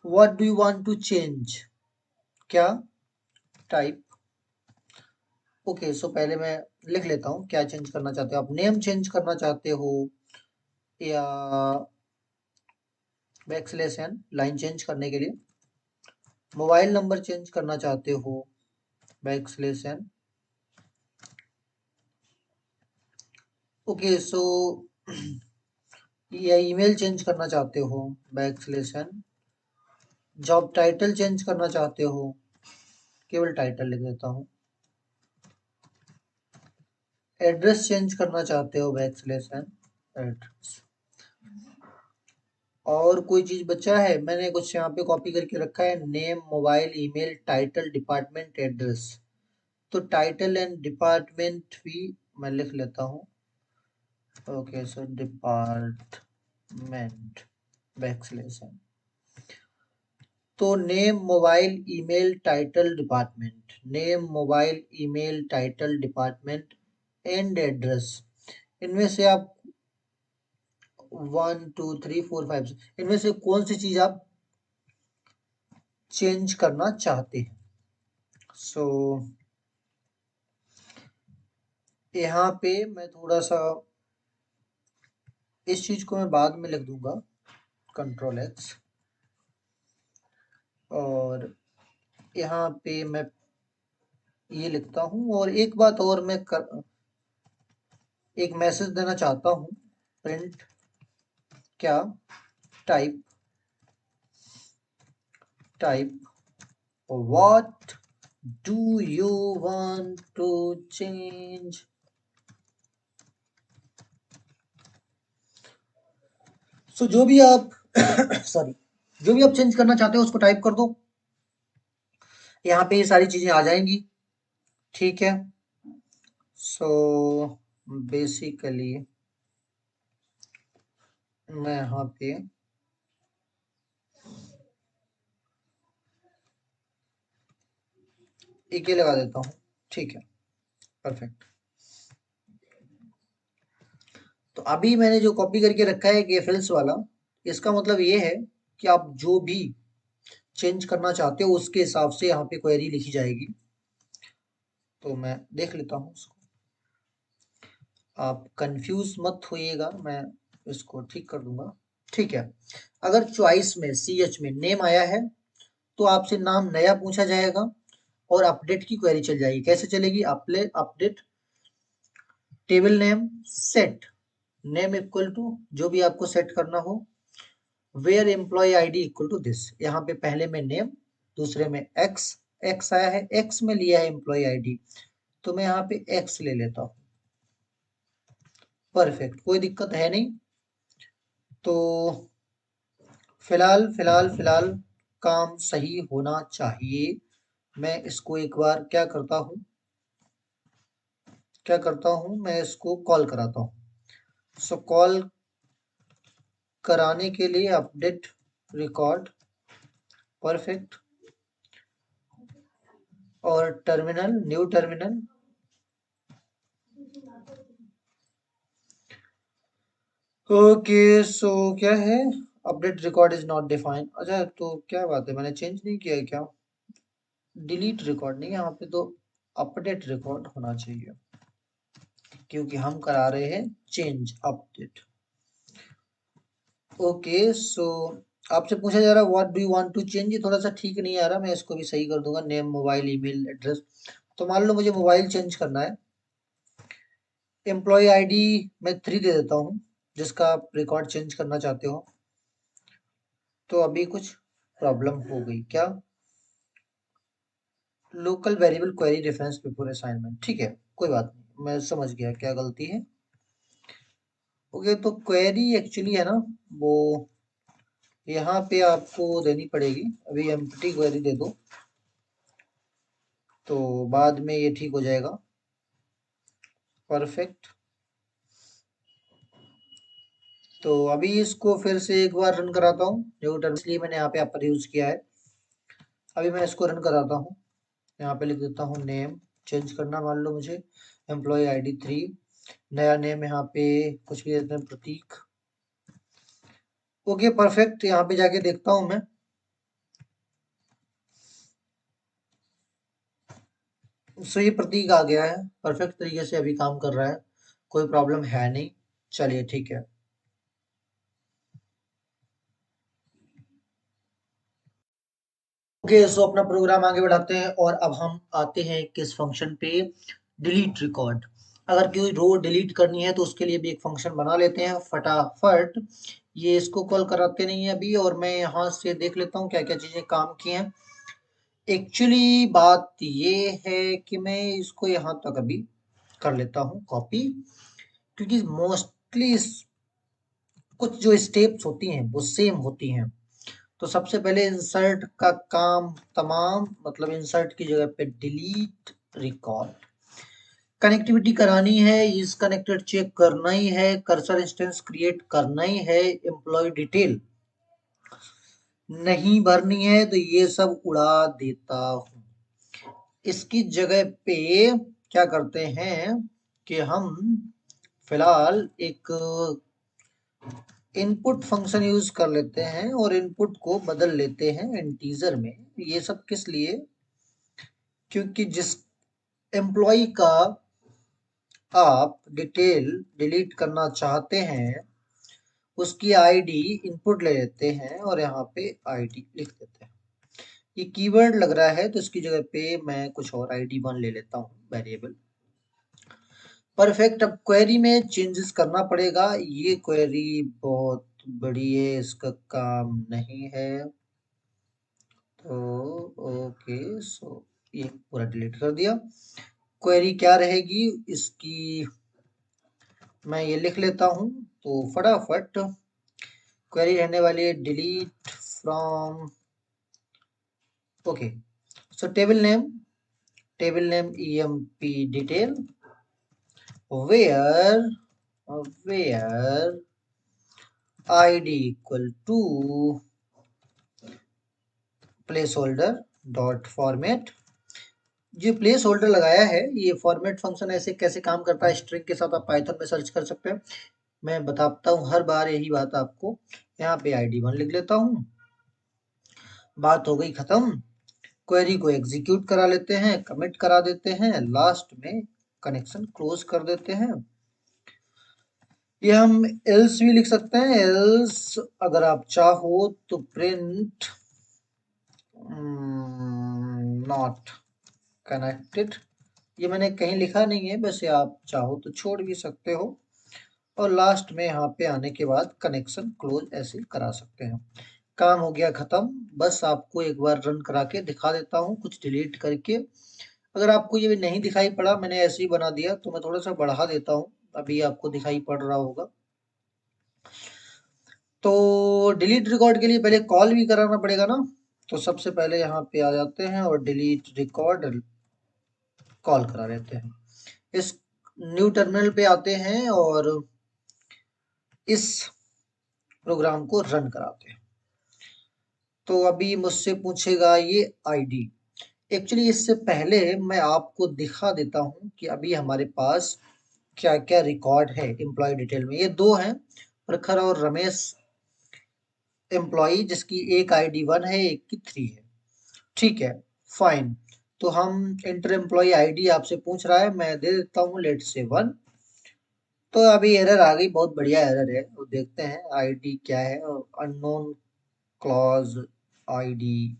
what do you want to change, क्या टाइप। ओके, सो पहले मैं लिख लेता हूँ क्या चेंज करना चाहते हो आप। नेम चेंज करना चाहते हो, या बैकस्लैश एन लाइन चेंज करने के लिए। मोबाइल नंबर चेंज करना चाहते हो, बैकस्लैश एन। ओके, सो या ईमेल चेंज करना चाहते हो, backslash N. Job title change करना चाहते हो, केवल टाइटल लिख देता हूँ। एड्रेस चेंज करना चाहते हो, बैकस्लैश एन एड्रेस। और कोई चीज बचा है, मैंने कुछ यहाँ पे कॉपी करके रखा है, name, mobile, email, title, department, address. तो टाइटल एंड डिपार्टमेंट भी मैं लिख लेता हूँ। ओके, सो डिपार्टमेंट बैकस्लैश एन। तो name, mobile, email, title, department, name, mobile, email, title, department and address. इनमें से आप 1 2 3 4 5, इनमें से कौन सी चीज आप चेंज करना चाहते हैं। सो यहाँ पे मैं थोड़ा सा इस चीज को मैं बाद में लिख दूंगा, कंट्रोल एक्स। और यहाँ पे मैं ये लिखता हूँ, और एक बात और एक मैसेज देना चाहता हूँ, प्रिंट क्या type type what do you want to change. सो जो भी आप सॉरी जो भी आप चेंज करना चाहते हो उसको टाइप कर दो। यहाँ पे ये सारी चीजें आ जाएंगी, ठीक है। सो बेसिकली मैं यहाँ पे एक ही लगा देता हूँ, ठीक है, परफेक्ट। तो अभी मैंने जो कॉपी करके रखा है गेफेल्स वाला, इसका मतलब ये है कि आप जो भी चेंज करना चाहते हो उसके हिसाब से यहाँ पे क्वेरी लिखी जाएगी। तो मैं देख लेता हूँ उसको, आप कंफ्यूज मत होइएगा, मैं इसको ठीक कर दूंगा, ठीक है। अगर चॉइस में CH में नेम आया है तो आपसे नाम नया पूछा जाएगा और अपडेट की क्वेरी चल जाएगी। कैसे चलेगी? Update table name set name equal to जो भी आपको सेट करना हो, where employee ID equal to this. यहाँ पे पहले में नेम, दूसरे में एक्स आया है, एक्स में लिया है एम्प्लॉय आईडी, तो मैं यहाँ पे एक्स ले लेता हूँ, परफेक्ट, कोई दिक्कत है नहीं। तो फिलहाल काम सही होना चाहिए। मैं इसको एक बार क्या करता हूँ, मैं इसको कॉल कराता हूँ। सो कॉल कराने के लिए अपडेट रिकॉर्ड, परफेक्ट, और टर्मिनल, न्यू टर्मिनल, ओके। सो क्या है, update record is not defined. अच्छा, तो क्या बात है, मैंने चेंज नहीं किया है क्या? डिलीट रिकॉर्ड नहीं, यहाँ पे तो अपडेट रिकॉर्ड होना चाहिए क्योंकि हम करा रहे हैं चेंज अपडेट। ओके, सो आपसे पूछा जा रहा है what do you want to change. ये थोड़ा सा ठीक नहीं आ रहा, मैं इसको भी सही कर दूंगा, नेम, मोबाइल, ईमेल एड्रेस। तो मान लो मुझे मोबाइल चेंज करना है, एम्प्लॉय आईडी मैं 3 दे देता हूँ जिसका आप रिकॉर्ड चेंज करना चाहते हो। तो अभी कुछ प्रॉब्लम हो गई क्या? Local variable query reference before assignment, ठीक है, कोई बात नहीं, मैं समझ गया क्या गलती है। ओके, तो क्वेरी एक्चुअली है ना, वो यहाँ पे आपको देनी पड़ेगी। अभी एम्प्टी क्वेरी दे दो तो बाद में ये ठीक हो जाएगा, परफेक्ट। तो अभी इसको फिर से एक बार रन कराता हूँ, न्यू टर्म, इसलिए मैंने यहाँ पे अपर यूज किया है। अभी मैं इसको रन कराता हूँ, यहाँ पे लिख देता हूँ नेम, चेंज करना मान लो मुझे एम्प्लॉय आईडी 3, नया नेम यहाँ पे कुछ भी देते हैं, प्रतीक। ओके, परफेक्ट, यहाँ पे जाके देखता हूँ मैं। सो ये प्रतीक आ गया है, परफेक्ट तरीके से अभी काम कर रहा है, कोई प्रॉब्लम है नहीं। चलिए ठीक है। ओके, सो अपना प्रोग्राम आगे बढ़ाते हैं और अब हम आते हैं किस फंक्शन पे, डिलीट रिकॉर्ड। अगर कोई रो डिलीट करनी है तो उसके लिए भी एक फंक्शन बना लेते हैं फटाफट। ये इसको कॉल कराते नहीं है अभी, और मैं यहाँ से देख लेता हूँ क्या क्या चीजें काम की हैं। एक्चुअली बात ये है कि मैं इसको यहाँ तक अभी कर लेता हूँ कॉपी, क्योंकि मोस्टली कुछ जो स्टेप्स होती हैं वो सेम होती हैं। तो सबसे पहले इंसर्ट का काम तमाम, मतलब इंसर्ट की जगह पे डिलीट रिकॉर्ड, कनेक्टिविटी करानी है, इज कनेक्टेड चेक करना ही है, कर्सर इंस्टेंस क्रिएट करना ही है, एम्प्लॉय डिटेल नहीं भरनी है, तो ये सब उड़ा देता हूँ। इसकी जगह पे क्या करते हैं कि हम फिलहाल एक इनपुट फंक्शन यूज कर लेते हैं और इनपुट को बदल लेते हैं इंटीजर में। ये सब किस लिए? क्योंकि जिस एम्प्लॉय का आप डिटेल डिलीट करना चाहते हैं उसकी आईडी इनपुट ले लेते हैं और यहाँ पे आईडी लिख देते हैं। ये कीवर्ड लग रहा है तो इसकी जगह पे मैं कुछ और आईडी वन ले लेता हूँ, वेरिएबल, परफेक्ट। अब क्वेरी में चेंजेस करना पड़ेगा, ये क्वेरी बहुत बड़ी है, इसका काम नहीं है, तो ओके, सो ये पूरा डिलीट कर दिया। क्वेरी क्या रहेगी इसकी, मैं ये लिख लेता हूँ। तो फटाफट क्वेरी रहने वाली है delete from, okay, so table name emp detail where where id equal to placeholder dot format। ये प्लेस होल्डर लगाया है, ये फॉर्मेट फंक्शन ऐसे कैसे काम करता है स्ट्रिंग के साथ, आप पाइथन में सर्च कर सकते हैं। मैं बताता हूँ हर बार यही बात आपको। यहाँ पे id1 लिख लेता हूँ, बात हो गई खत्म। क्वेरी को एग्जीक्यूट करा लेते हैं, कमिट करा देते हैं, लास्ट में कनेक्शन क्लोज कर देते हैं। ये हम एल्स भी लिख सकते हैं, एल्स अगर आप चाहो तो प्रिंट नॉट कनेक्टेड, ये मैंने कहीं लिखा नहीं है, वैसे आप चाहो तो छोड़ भी सकते हो। और लास्ट में यहाँ पे आने के बाद कनेक्शन क्लोज ऐसे करा सकते हैं। काम हो गया खत्म। बस आपको एक बार रन करा के दिखा देता हूँ कुछ डिलीट करके। अगर आपको ये भी नहीं दिखाई पड़ा, मैंने ऐसे ही बना दिया, तो मैं थोड़ा सा बढ़ा देता हूँ, अभी आपको दिखाई पड़ रहा होगा। तो डिलीट रिकॉर्ड के लिए पहले कॉल भी कराना पड़ेगा ना, तो सबसे पहले यहाँ पे आ जाते हैं और डिलीट रिकॉर्ड कॉल करा लेते हैं। इस न्यू टर्मिनल पे आते हैं और इस प्रोग्राम को रन कराते हैं। तो अभी मुझसे पूछेगा ये आईडी। एक्चुअली इससे पहले मैं आपको दिखा देता हूँ कि अभी हमारे पास क्या क्या रिकॉर्ड है एम्प्लॉय डिटेल में। ये दो हैं, प्रखर और रमेश एम्प्लॉय, जिसकी एक आईडी 1 है, एक की 3 है। ठीक है, फाइन। तो हम इंटर एम्प्लॉय आईडी आपसे पूछ रहा है, मैं दे देता हूँ लेट से 1। तो अभी एरर आ गई, बहुत बढ़िया एरर है, तो देखते हैं आईडी क्या है। Unknown clause ID,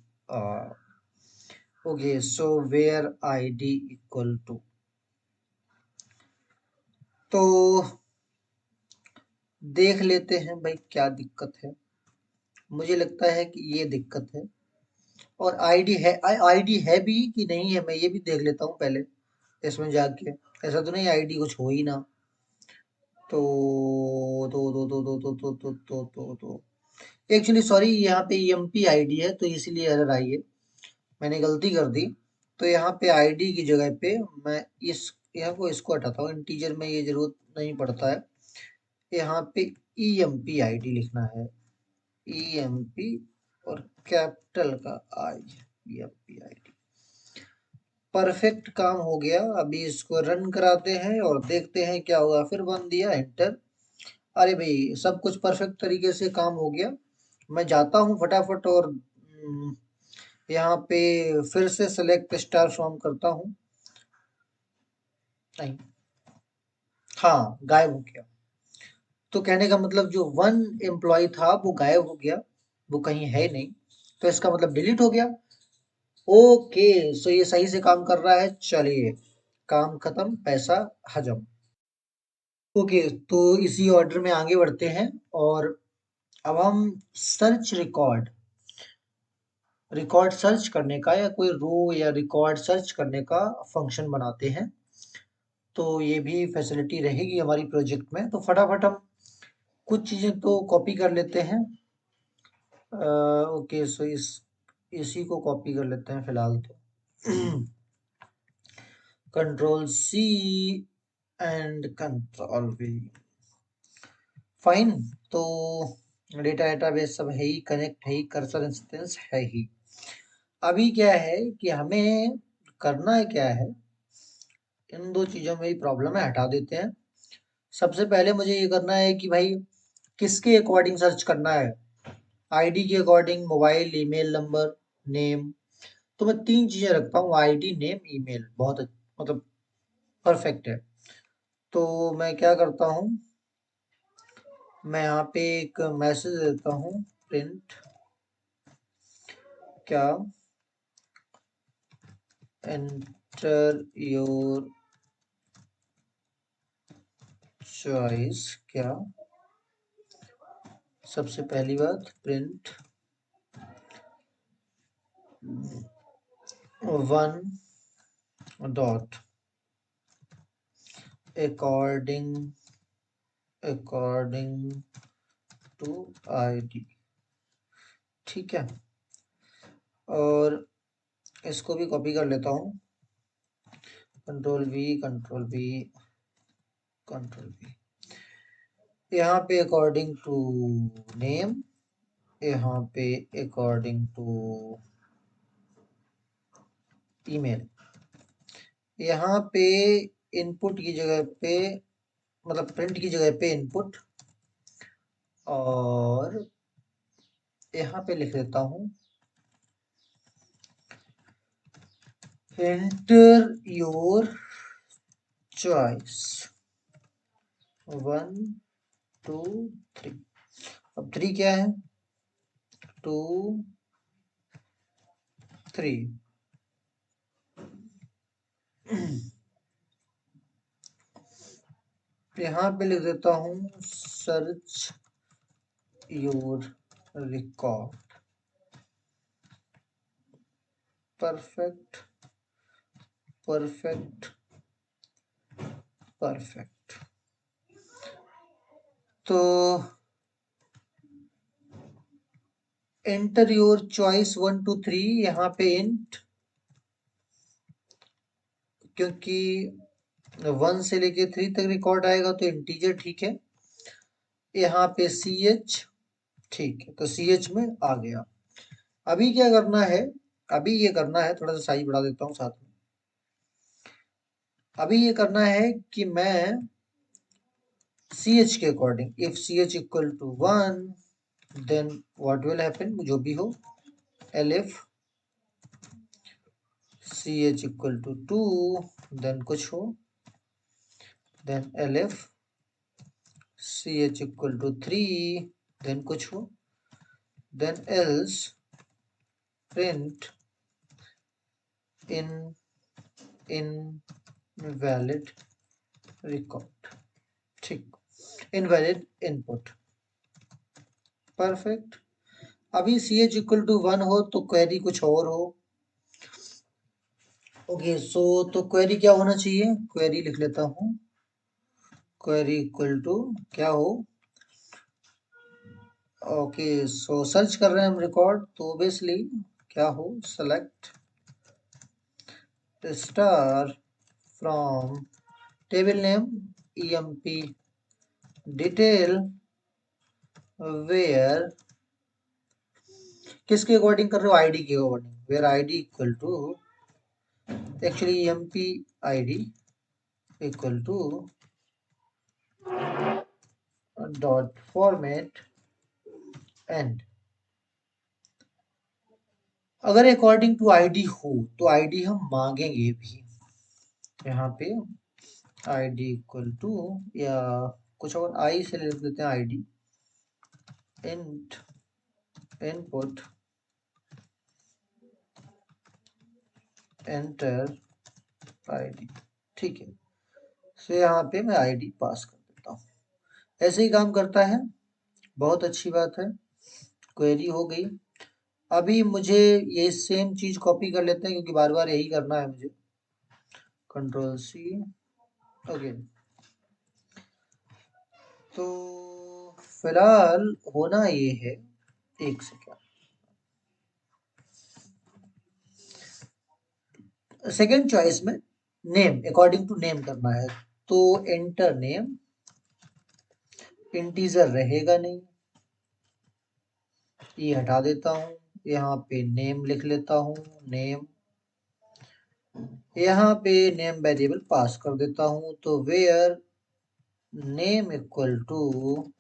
okay, so where ID equal to, तो देख लेते हैं भाई क्या दिक्कत है। मुझे लगता है कि ये दिक्कत है, और आईडी है भी कि नहीं है, मैं ये भी देख लेता हूँ पहले इसमें जाके। ऐसा तो नहीं आईडी कुछ हो ही ना। तो एक्चुअली सॉरी, यहाँ पे एमपी आईडी है तो इसीलिए एरर आई है, मैंने गलती कर दी। तो यहाँ पे आईडी की जगह पे मैं इस यहाँ को इसको हटाता हूँ, इंटीजर में ये जरूरत नहीं पड़ता है। यहाँ पे ईएमपी आईडी लिखना है, ईएमपी और कैपिटल का आई, ईएमपी आईडी। परफेक्ट, काम हो गया। अभी इसको रन कराते हैं और देखते हैं क्या होगा। फिर बन दिया एंटर। अरे भाई सब कुछ परफेक्ट तरीके से काम हो गया। मैं जाता हूँ फटाफट और यहाँ पे फिर से सेलेक्ट स्टार फॉर्म करता हूँ। नहीं, हाँ, गायब हो गया। तो कहने का मतलब जो 1 एम्प्लॉय था वो गायब हो गया, वो कहीं है नहीं, तो इसका मतलब डिलीट हो गया। ओके, सो ये सही से काम कर रहा है। चलिए, काम खत्म, पैसा हजम। ओके, तो इसी ऑर्डर में आगे बढ़ते हैं और अब हम सर्च रिकॉर्ड सर्च करने का, या कोई रो या रिकॉर्ड सर्च करने का फंक्शन बनाते हैं। तो ये भी फैसिलिटी रहेगी हमारी प्रोजेक्ट में। तो फटाफट हम कुछ चीज़ें तो कॉपी कर लेते हैं। ओके, सो इसी को कॉपी कर लेते हैं फिलहाल तो। Control C and control V, fine. तो डेटाबेस सब है ही, कनेक्ट है ही, कर्सर इंस्टेंस है ही। अभी क्या है कि हमें करना है क्या है, इन दो चीज़ों में ही प्रॉब्लम है, हटा देते हैं। सबसे पहले मुझे ये करना है कि भाई किसके अकॉर्डिंग सर्च करना है। आईडी के according, mobile, email number, name. तो मैं 3 चीज़ें रखता हूँ, आईडी, नेम, ईमेल, बहुत मतलब परफेक्ट है। तो मैं क्या करता हूँ, मैं यहाँ पे एक मैसेज देता हूँ, प्रिंट क्या, एंटर योर चॉइस, क्या, सबसे पहली बात print one dot according to ID। ठीक है, और इसको भी कॉपी कर लेता हूँ, control V, control V, control V। यहाँ पे अकॉर्डिंग टू नेम, यहाँ पे अकॉर्डिंग टू ईमेल, यहाँ पे इनपुट की जगह पे, मतलब प्रिंट की जगह पे इनपुट, और यहाँ पे लिख देता हूँ एंटर योर चॉइस 1 2 3। अब 3 क्या है, 2 3। यहाँ पे लिख देता हूँ search your record. Perfect perfect perfect. तो एंटर योर चॉइस 1 2 3, यहाँ पे इंट, क्योंकि 1 से लेके 3 तक रिकॉर्ड आएगा तो इंटीजर, ठीक है। यहाँ पे CH, ठीक है, तो CH में आ गया। अभी क्या करना है, अभी ये करना है, थोड़ा सा साइज बढ़ा देता हूँ साथ में। अभी ये करना है कि मैं CH के according, if CH equal to 1 then what will happen, जो भी हो, elif CH equal to 2 then कुछ हो, then elif CH equal to 3 then कुछ हो, then else print invalid record। ठीक, इनवैलिड इनपुट। परफेक्ट। अभी CH इक्वल टू 1 हो तो क्वेरी कुछ और हो। ओके, सो तो क्वेरी क्या होना चाहिए, क्वेरी लिख लेता हूँ, क्वेरी इक्वल टू क्या हो, ओके, सो सर्च कर रहे हैं हम रिकॉर्ड, तो ऑब्वियसली क्या हो, select star from table name emp detail where, किसके अकॉर्डिंग कर रहे हो, आईडी के according, where ID equal to, actually emp id equal to dot format and. अगर अकॉर्डिंग टू आईडी हो तो आईडी हम मांगेंगे भी, यहाँ पे आईडी इक्वल टू, या कुछ और आई से लिख देते हैं, ID int input enter ID. ठीक है, तो यहाँ पे मैं आईडी पास कर देता हूँ। ऐसे ही काम करता है, बहुत अच्छी बात है, क्वेरी हो गई। अभी मुझे ये सेम चीज कॉपी कर लेते हैं, क्योंकि बार बार यही करना है मुझे, कंट्रोल C, ओके। तो फिलहाल होना ये है, एक सेकेंड, सेकेंड चॉइस में नेम अकॉर्डिंग टू नेम करना है, तो एंटर नेम, इंटीजर रहेगा नहीं, ये हटा देता हूँ, यहाँ पे नेम लिख लेता हूँ, नेम, यहाँ पे नेम वेरिएबल पास कर देता हूँ, तो where name equal to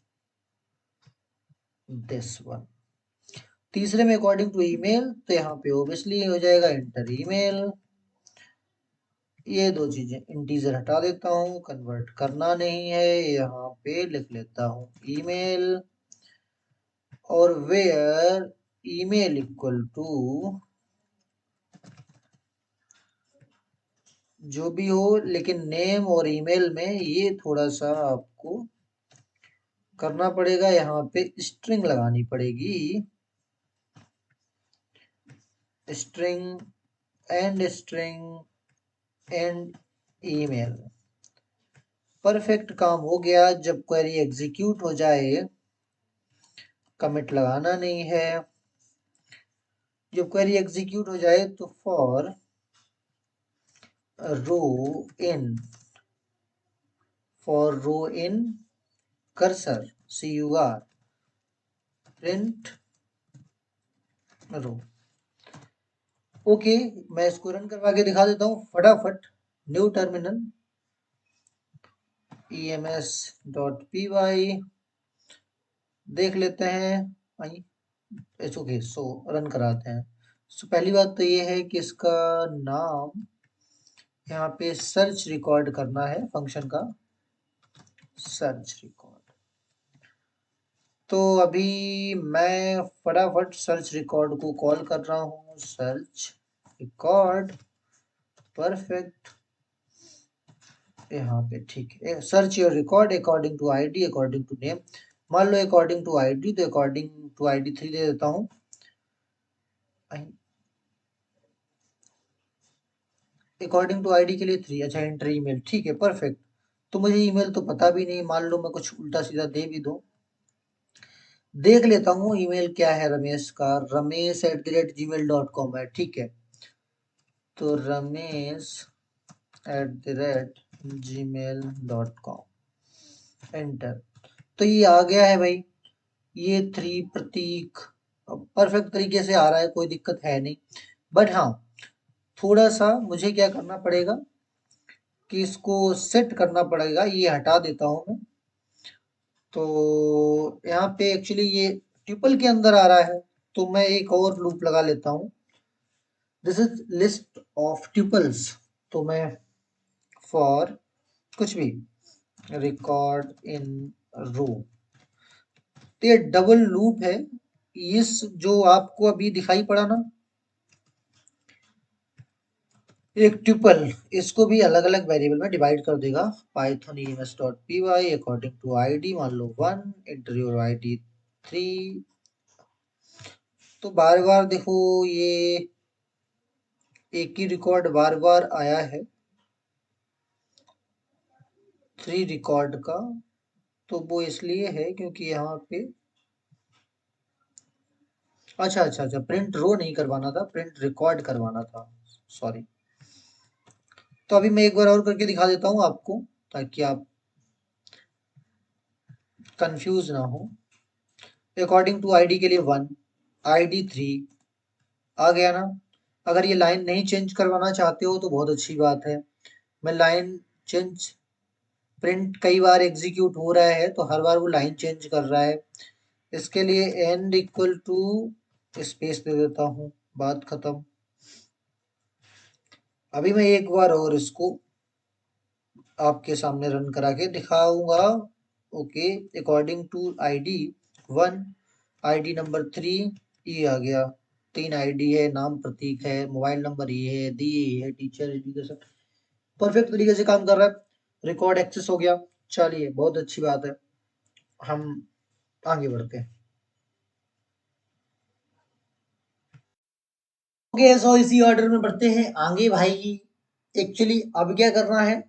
this one. तीसरे में अकॉर्डिंग टू ईमेल, तो यहाँ पे ओबियसली हो जाएगा एंटर ईमेल। ये दो चीजें, इंटीजर हटा देता हूँ, कन्वर्ट करना नहीं है, यहाँ पे लिख लेता हूँ ईमेल, और वेयर ईमेल इक्वल टू जो भी हो, लेकिन नेम और ईमेल में ये थोड़ा सा आपको करना पड़ेगा, यहाँ पे स्ट्रिंग लगानी पड़ेगी, स्ट्रिंग एंड ईमेल। परफेक्ट काम हो गया। जब क्वेरी एग्जीक्यूट हो जाए, कमिट लगाना नहीं है, जब क्वेरी एग्जीक्यूट हो जाए तो for row in cursor CUR print row. Okay, मैं इसको रन करवा के दिखा देता हूँ फटाफट। न्यू टर्मिनल ems.py देख लेते हैं। इट्स ओके, सो रन कराते हैं। सो पहली बात तो ये है कि इसका नाम यहाँ पे सर्च रिकॉर्ड करना है, फंक्शन का सर्च रिकॉर्ड। तो अभी मैं फटाफट सर्च रिकॉर्ड को कॉल कर रहा हूँ। सर्च रिकॉर्ड, परफेक्ट, यहाँ पे ठीक है। Search your record according to ID according to name. मान लो अकॉर्डिंग टू आईडी, तो अकॉर्डिंग टू आईडी 3 दे देता हूँ। अकॉर्डिंग टू आईडी के लिए 3। अच्छा, एंटर ईमेल, ठीक है, परफेक्ट। तो मुझे ईमेल तो पता भी नहीं, मान लो मैं कुछ उल्टा सीधा दे भी दूं। देख लेता हूँ ईमेल क्या है रमेश का। ramesh@gmail.com है, ठीक है। तो ramesh@gmail.com, एंटर। तो ये आ गया है भाई, ये 3 प्रतीक परफेक्ट तरीके से आ रहा है, कोई दिक्कत है नहीं। बट हाँ, थोड़ा सा मुझे क्या करना पड़ेगा कि इसको सेट करना पड़ेगा। ये हटा देता हूँ मैं। तो यहाँ पे एक्चुअली ये ट्यूपल के अंदर आ रहा है, तो मैं एक और लूप लगा लेता हूँ। This is list of tuples. तो मैं फॉर कुछ भी रिकॉर्ड इन रो, तो ये डबल लूप है। इस जो आपको अभी दिखाई पड़ा ना, एक ट्यूपल, इसको भी अलग अलग वेरिएबल में डिवाइड कर देगा। Python ems.py according to ID, मान लो 1, एंटर योर आईडी 3। तो बार बार देखो, ये एक ही रिकॉर्ड बार बार आया है 3 रिकॉर्ड का। तो वो इसलिए है क्योंकि यहाँ पे अच्छा, प्रिंट रो नहीं करवाना था, प्रिंट रिकॉर्ड करवाना था, सॉरी। तो अभी मैं एक बार और करके दिखा देता हूँ आपको, ताकि आप कंफ्यूज ना हो। अकॉर्डिंग टू आईडी के लिए 1, आईडी 3 आ गया ना। अगर ये लाइन नहीं चेंज करवाना चाहते हो तो बहुत अच्छी बात है। मैं लाइन चेंज, प्रिंट कई बार एग्जीक्यूट हो रहा है तो हर बार वो लाइन चेंज कर रहा है। इसके लिए एंड इक्वल टू स्पेस दे देता हूँ, बात खत्म। अभी मैं एक बार और इसको आपके सामने रन करा के दिखाऊंगा। Okay, according to ID 1, ID number 3, ये आ गया। 3 आईडी है, नाम प्रतीक है, मोबाइल नंबर ये है, दिए है, टीचर एजुकेशन, परफेक्ट तरीके से काम कर रहा है। रिकॉर्ड एक्सेस हो गया। चलिए, बहुत अच्छी बात है, हम आगे बढ़ते हैं। ओके, सो इसी ऑर्डर में बढ़ते हैं आगे भाई। एक्चुअली अब क्या करना है,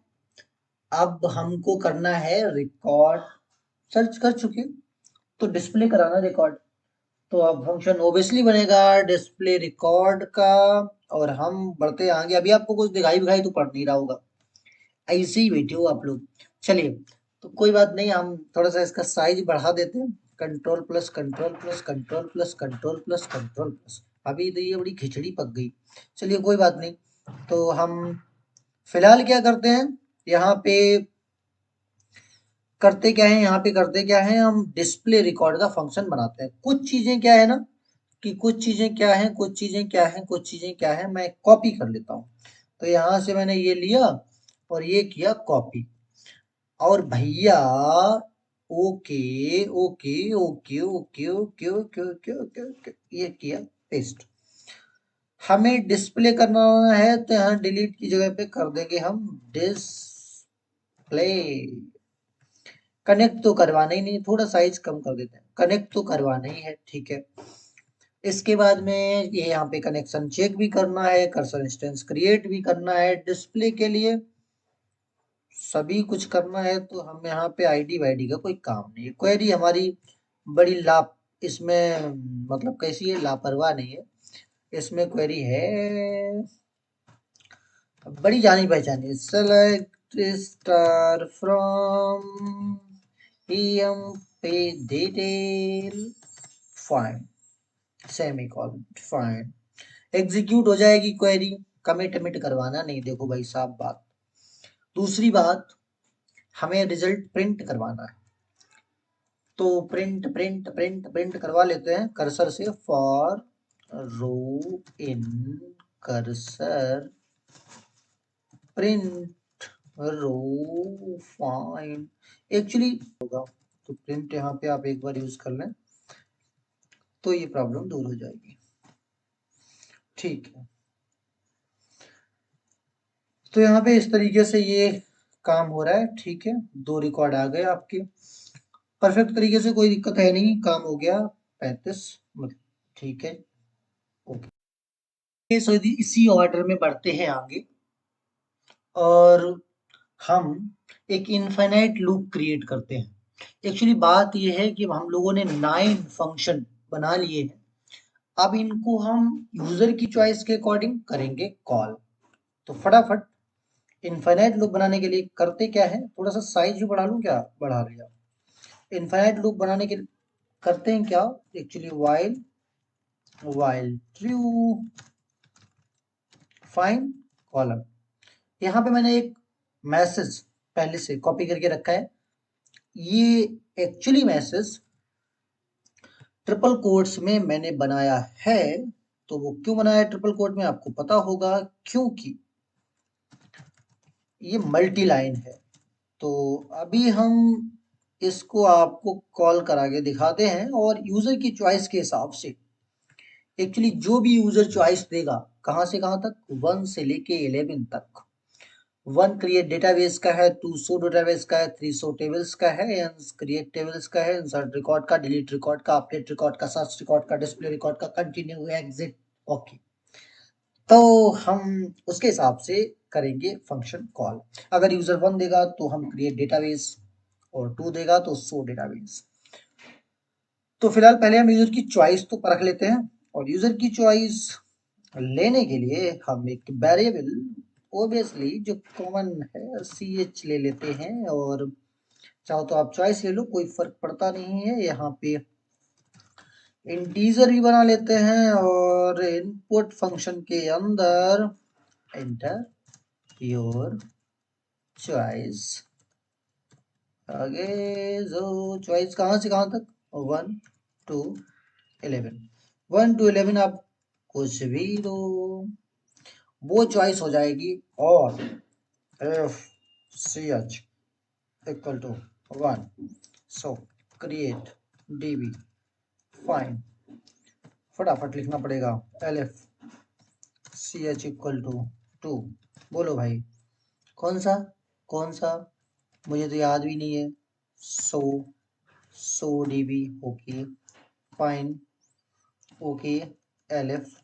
अब हमको करना है रिकॉर्ड। सर्च कर चुके, तो डिस्प्ले कराना रिकॉर्ड। तो अब फंक्शन ओबियसली बनेगा डिस्प्ले रिकॉर्ड का। और हम बढ़ते आगे। अभी आपको कुछ दिखाई दिखाई तो पड़ नहीं रहा होगा, ऐसे ही बैठे हो आप लोग। चलिए, तो कोई बात नहीं, हम थोड़ा सा इसका साइज बढ़ा देते हैं। Control plus control plus control plus control plus control plus. अभी तो ये बड़ी खिचड़ी पक गई। चलिए, कोई बात नहीं। तो हम फिलहाल क्या करते हैं, यहाँ पे करते क्या है, यहाँ पे करते क्या है, हम डिस्प्ले रिकॉर्ड का फंक्शन बनाते हैं। कुछ चीजें क्या है ना, कि कुछ चीजें क्या है, कुछ चीजें क्या है, कुछ चीजें क्या है, मैं कॉपी कर लेता हूँ। तो यहाँ से मैंने ये लिया और ये किया कॉपी। और भैया okay okay okay okay okay okay okay okay okay, ये किया पेस्ट। हमें डिस्प्ले करना है तो यहाँ डिलीट की जगह पे कर देंगे हम डिस्प्ले। कनेक्ट तो करवाना ही नहीं, थोड़ा साइज कम कर देते हैं, कनेक्ट तो करवाना ही है, ठीक है। इसके बाद में ये यहाँ पे कनेक्शन चेक भी करना है, कर्सर इंस्टेंस क्रिएट भी करना है, डिस्प्ले के लिए सभी कुछ करना है। तो हम यहाँ पे आईडी वाईडी का कोई काम नहीं है। क्वेरी हमारी बड़ी लाभ इसमें मतलब कैसी है, लापरवाह नहीं है। इसमें क्वेरी है बड़ी जानी पहचानी, सेलेक्ट स्टार फ्रॉम ईएम पे detail fine semicolon fine. Execute हो जाएगी क्वेरी, कमिट अमिट करवाना नहीं। देखो भाई साहब बात, दूसरी बात, हमें रिजल्ट प्रिंट करवाना है। तो प्रिंट प्रिंट प्रिंट प्रिंट करवा लेते हैं कर्सर से। For row in cursor print row fine actually होगा। तो प्रिंट यहाँ पे आप एक बार यूज कर लें तो ये प्रॉब्लम दूर हो जाएगी। ठीक है, तो यहाँ पे इस तरीके से ये काम हो रहा है। ठीक है, 2 रिकॉर्ड आ गए आपके परफेक्ट तरीके से, कोई दिक्कत है नहीं, काम हो गया 35 मतलब। ठीक है, ओके। सो इसी ऑर्डर में बढ़ते हैं आगे, और हम एक इनफाइनाइट लूप क्रिएट करते हैं। एक्चुअली बात यह है कि हम लोगों ने 9 फंक्शन बना लिए हैं। अब इनको हम यूजर की चॉइस के अकॉर्डिंग करेंगे कॉल। तो फटाफट इनफाइनाइट लूप बनाने के लिए करते क्या है, थोड़ा सा साइज भी बढ़ा लूं क्या, बढ़ा लिया। इनफाइनाइट लूप बनाने के लिए करते हैं क्या, actually while true fine column. यहाँ पे मैंने एक मैसेज पहले से कॉपी करके रखा है। ये एक्चुअली मैसेज ट्रिपल कोट्स में मैंने बनाया है। तो वो क्यों बनाया है ट्रिपल कोट में, आपको पता होगा, क्योंकि ये मल्टी लाइन है। तो अभी हम इसको आपको कॉल करा के दिखाते हैं, और यूजर की चॉइस के हिसाब से एक्चुअली जो भी यूजर चॉइस देगा, कहाँ से कहाँ तक, 1 से लेके 11 तक। 1 क्रिएट डेटाबेस का है, 2 शो डेटाबेस का है, 3 शो टेबल्स का है, एन क्रिएट टेबल्स का है, इंसर्ट रिकॉर्ड का, डिलीट रिकॉर्ड का, अपडेट रिकॉर्ड का, सर्च रिकॉर्ड का, डिस्प्ले रिकॉर्ड का, कंटिन्यू, एग्जिट, ओके। तो हम उसके हिसाब से करेंगे फंक्शन कॉल। अगर यूजर 1 देगा तो हम क्रिएट डेटाबेस, और 2 देगा तो शो डेटाबेस। तो फिलहाल पहले हम यूजर की चॉइस तो परख लेते हैं, और यूजर की चॉइस लेने के लिए हम एक वेरिएबल ओबियसली जो कॉमन है सी एच ले लेते हैं, और चाहो तो आप चॉइस ले लो, कोई फर्क पड़ता नहीं है। यहाँ पे इंटीजर भी बना लेते हैं, और इनपुट फंक्शन के अंदर एंटर योर चॉइस। आगे जो चॉइस कहाँ से कहाँ तक, 1 to 11, 1 to 11 आप कुछ भी दो, वो चॉइस हो जाएगी। और F C H equal to 1, so create DB fine, फटाफट लिखना पड़ेगा L F C H equal to 2। बोलो भाई, कौन सा कौन सा, मुझे तो याद भी नहीं है। So so DB, okay fine, okay L F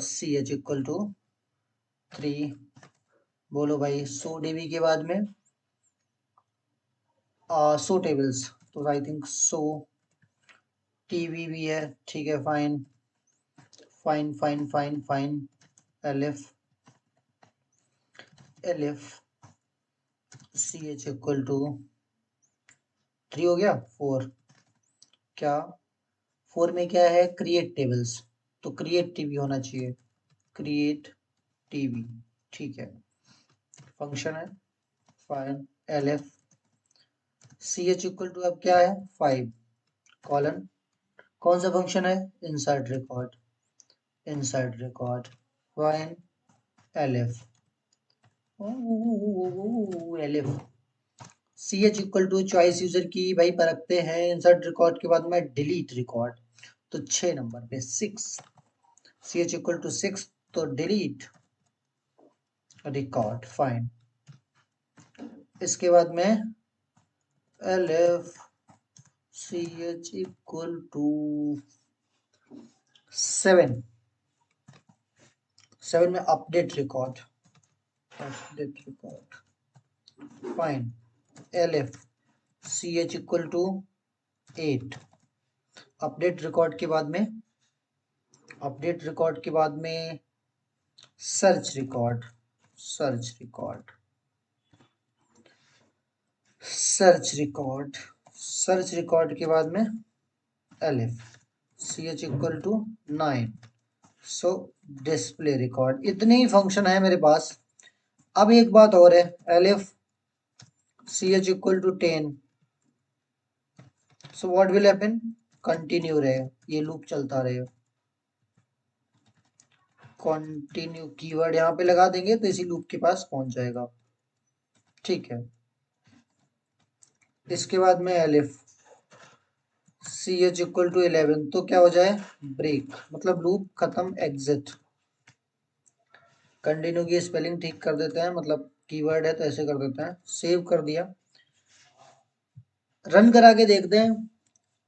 C H equal to 3। बोलो भाई, सो डीबी के बाद में सो टेबल्स, तो आई थिंक सो टीवी भी है। ठीक है, fine fine fine fine fine, L F C H equal to 3 हो गया। 4, क्या 4 में क्या है, क्रिएट टेबल्स, तो क्रिएट टीवी होना चाहिए, क्रिएट टीवी। ठीक है, फंक्शन है fine L F C H equal to अब क्या है 5 कॉलन, कौन सा फंक्शन है, insert record fine L F L F C H equal to choice user की भाई परखते हैं, इंसर्ट रिकॉर्ड के बाद में डिलीट रिकॉर्ड, तो 6 नंबर पे 6, सी एच इक्वल टू 6, तो डिलीट रिकॉर्ड फाइन। इसके बाद में L F ch equal to 7 में update record fine lf ch equal to 8 update record के बाद में सर्च रिकॉर्ड के बाद में lf ch equal to 9 so display record. इतने ही फंक्शन है मेरे पास। अब एक बात और है, lf ch equal to 10 so what will happen, continue रहे, ये लूप चलता रहे। कंटिन्यू कीवर्ड यहाँ पे लगा देंगे तो इसी लूप के पास पहुंच जाएगा। ठीक है, इसके बाद में एलिफ ch इक्वल टू 11 तो क्या हो जाए, ब्रेक, मतलब लूप खत्म, एग्जिट। कंटिन्यू की स्पेलिंग ठीक कर देते हैं, मतलब कीवर्ड है तो ऐसे कर देते हैं। सेव कर दिया, रन करा के देखते हैं।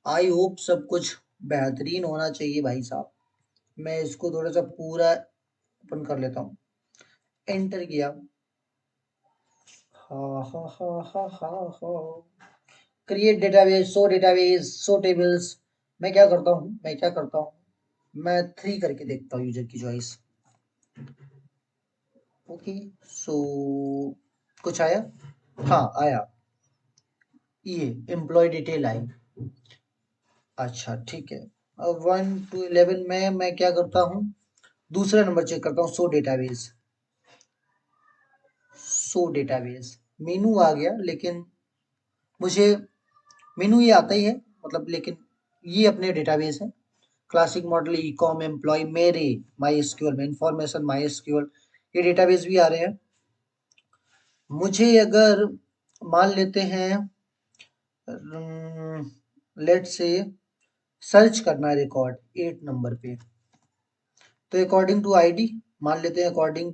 आई होप सब कुछ बेहतरीन होना चाहिए भाई साहब। मैं इसको थोड़ा सा पूरा ओपन कर लेता हूँ, एंटर किया। Create database, show tables. मैं क्या करता हूँ, मैं 3 करके देखता हूँ यूजर की चॉइस। ओके, सो कुछ आया, हाँ आया, ये एम्प्लॉय डिटेल आई। अच्छा ठीक है, अब 1 to 11 में मैं क्या करता हूँ, दूसरा नंबर चेक करता हूँ, शो डेटाबेस। मेनू आ गया, लेकिन मुझे मेनू ये आता ही है, मतलब, लेकिन ये अपने डेटाबेस है। Classic model, e com, employ, मेरे माई एसक्यूएल में, इंफॉर्मेशन माई एसक्यूएल, ये डेटाबेस भी आ रहे हैं। मुझे अगर मान लेते हैं लेट से सर्च करना है रिकॉर्ड 8 नंबर पे, तो अकॉर्डिंग टू आईडी मान लेते हैं, अकॉर्डिंग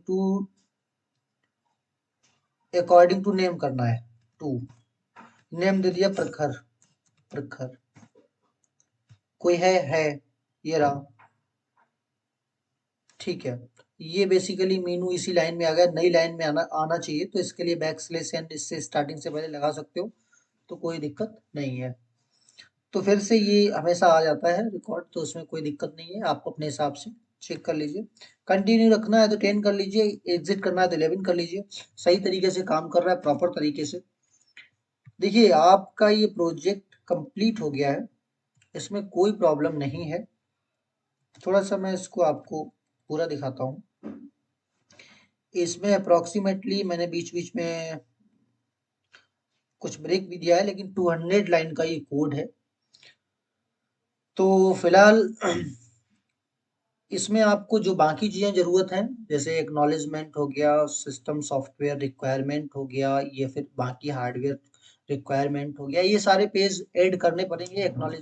टू नेम करना है। 2 नेम दे दिया प्रखर। कोई है, ये रहा। ठीक है, ये बेसिकली मीनू इसी लाइन में आ गया, नई लाइन में आना चाहिए, तो इसके लिए बैकस्लैश एंड इससे स्टार्टिंग से पहले लगा सकते हो, तो कोई दिक्कत नहीं है। तो फिर से ये हमेशा आ जाता है रिकॉर्ड, तो उसमें कोई दिक्कत नहीं है, आप अपने हिसाब से चेक कर लीजिए। कंटिन्यू रखना है तो 10 कर लीजिए, एग्जिट करना है तो 11 कर लीजिए। सही तरीके से काम कर रहा है, प्रॉपर तरीके से। देखिए, आपका ये प्रोजेक्ट कंप्लीट हो गया है, इसमें कोई प्रॉब्लम नहीं है। थोड़ा सा मैं इसको आपको पूरा दिखाता हूँ। इसमें अप्रोक्सीमेटली मैंने बीच बीच में कुछ ब्रेक भी दिया है, लेकिन 200 लाइन का ये कोड है। तो फिलहाल इसमें आपको जो बाकी चीज़ें ज़रूरत हैं, जैसे एक्नॉलेजमेंट हो गया, सिस्टम सॉफ्टवेयर रिक्वायरमेंट हो गया, ये फिर बाकी हार्डवेयर रिक्वायरमेंट हो गया, ये सारे पेज ऐड करने पड़ेंगे। एक्नॉलेज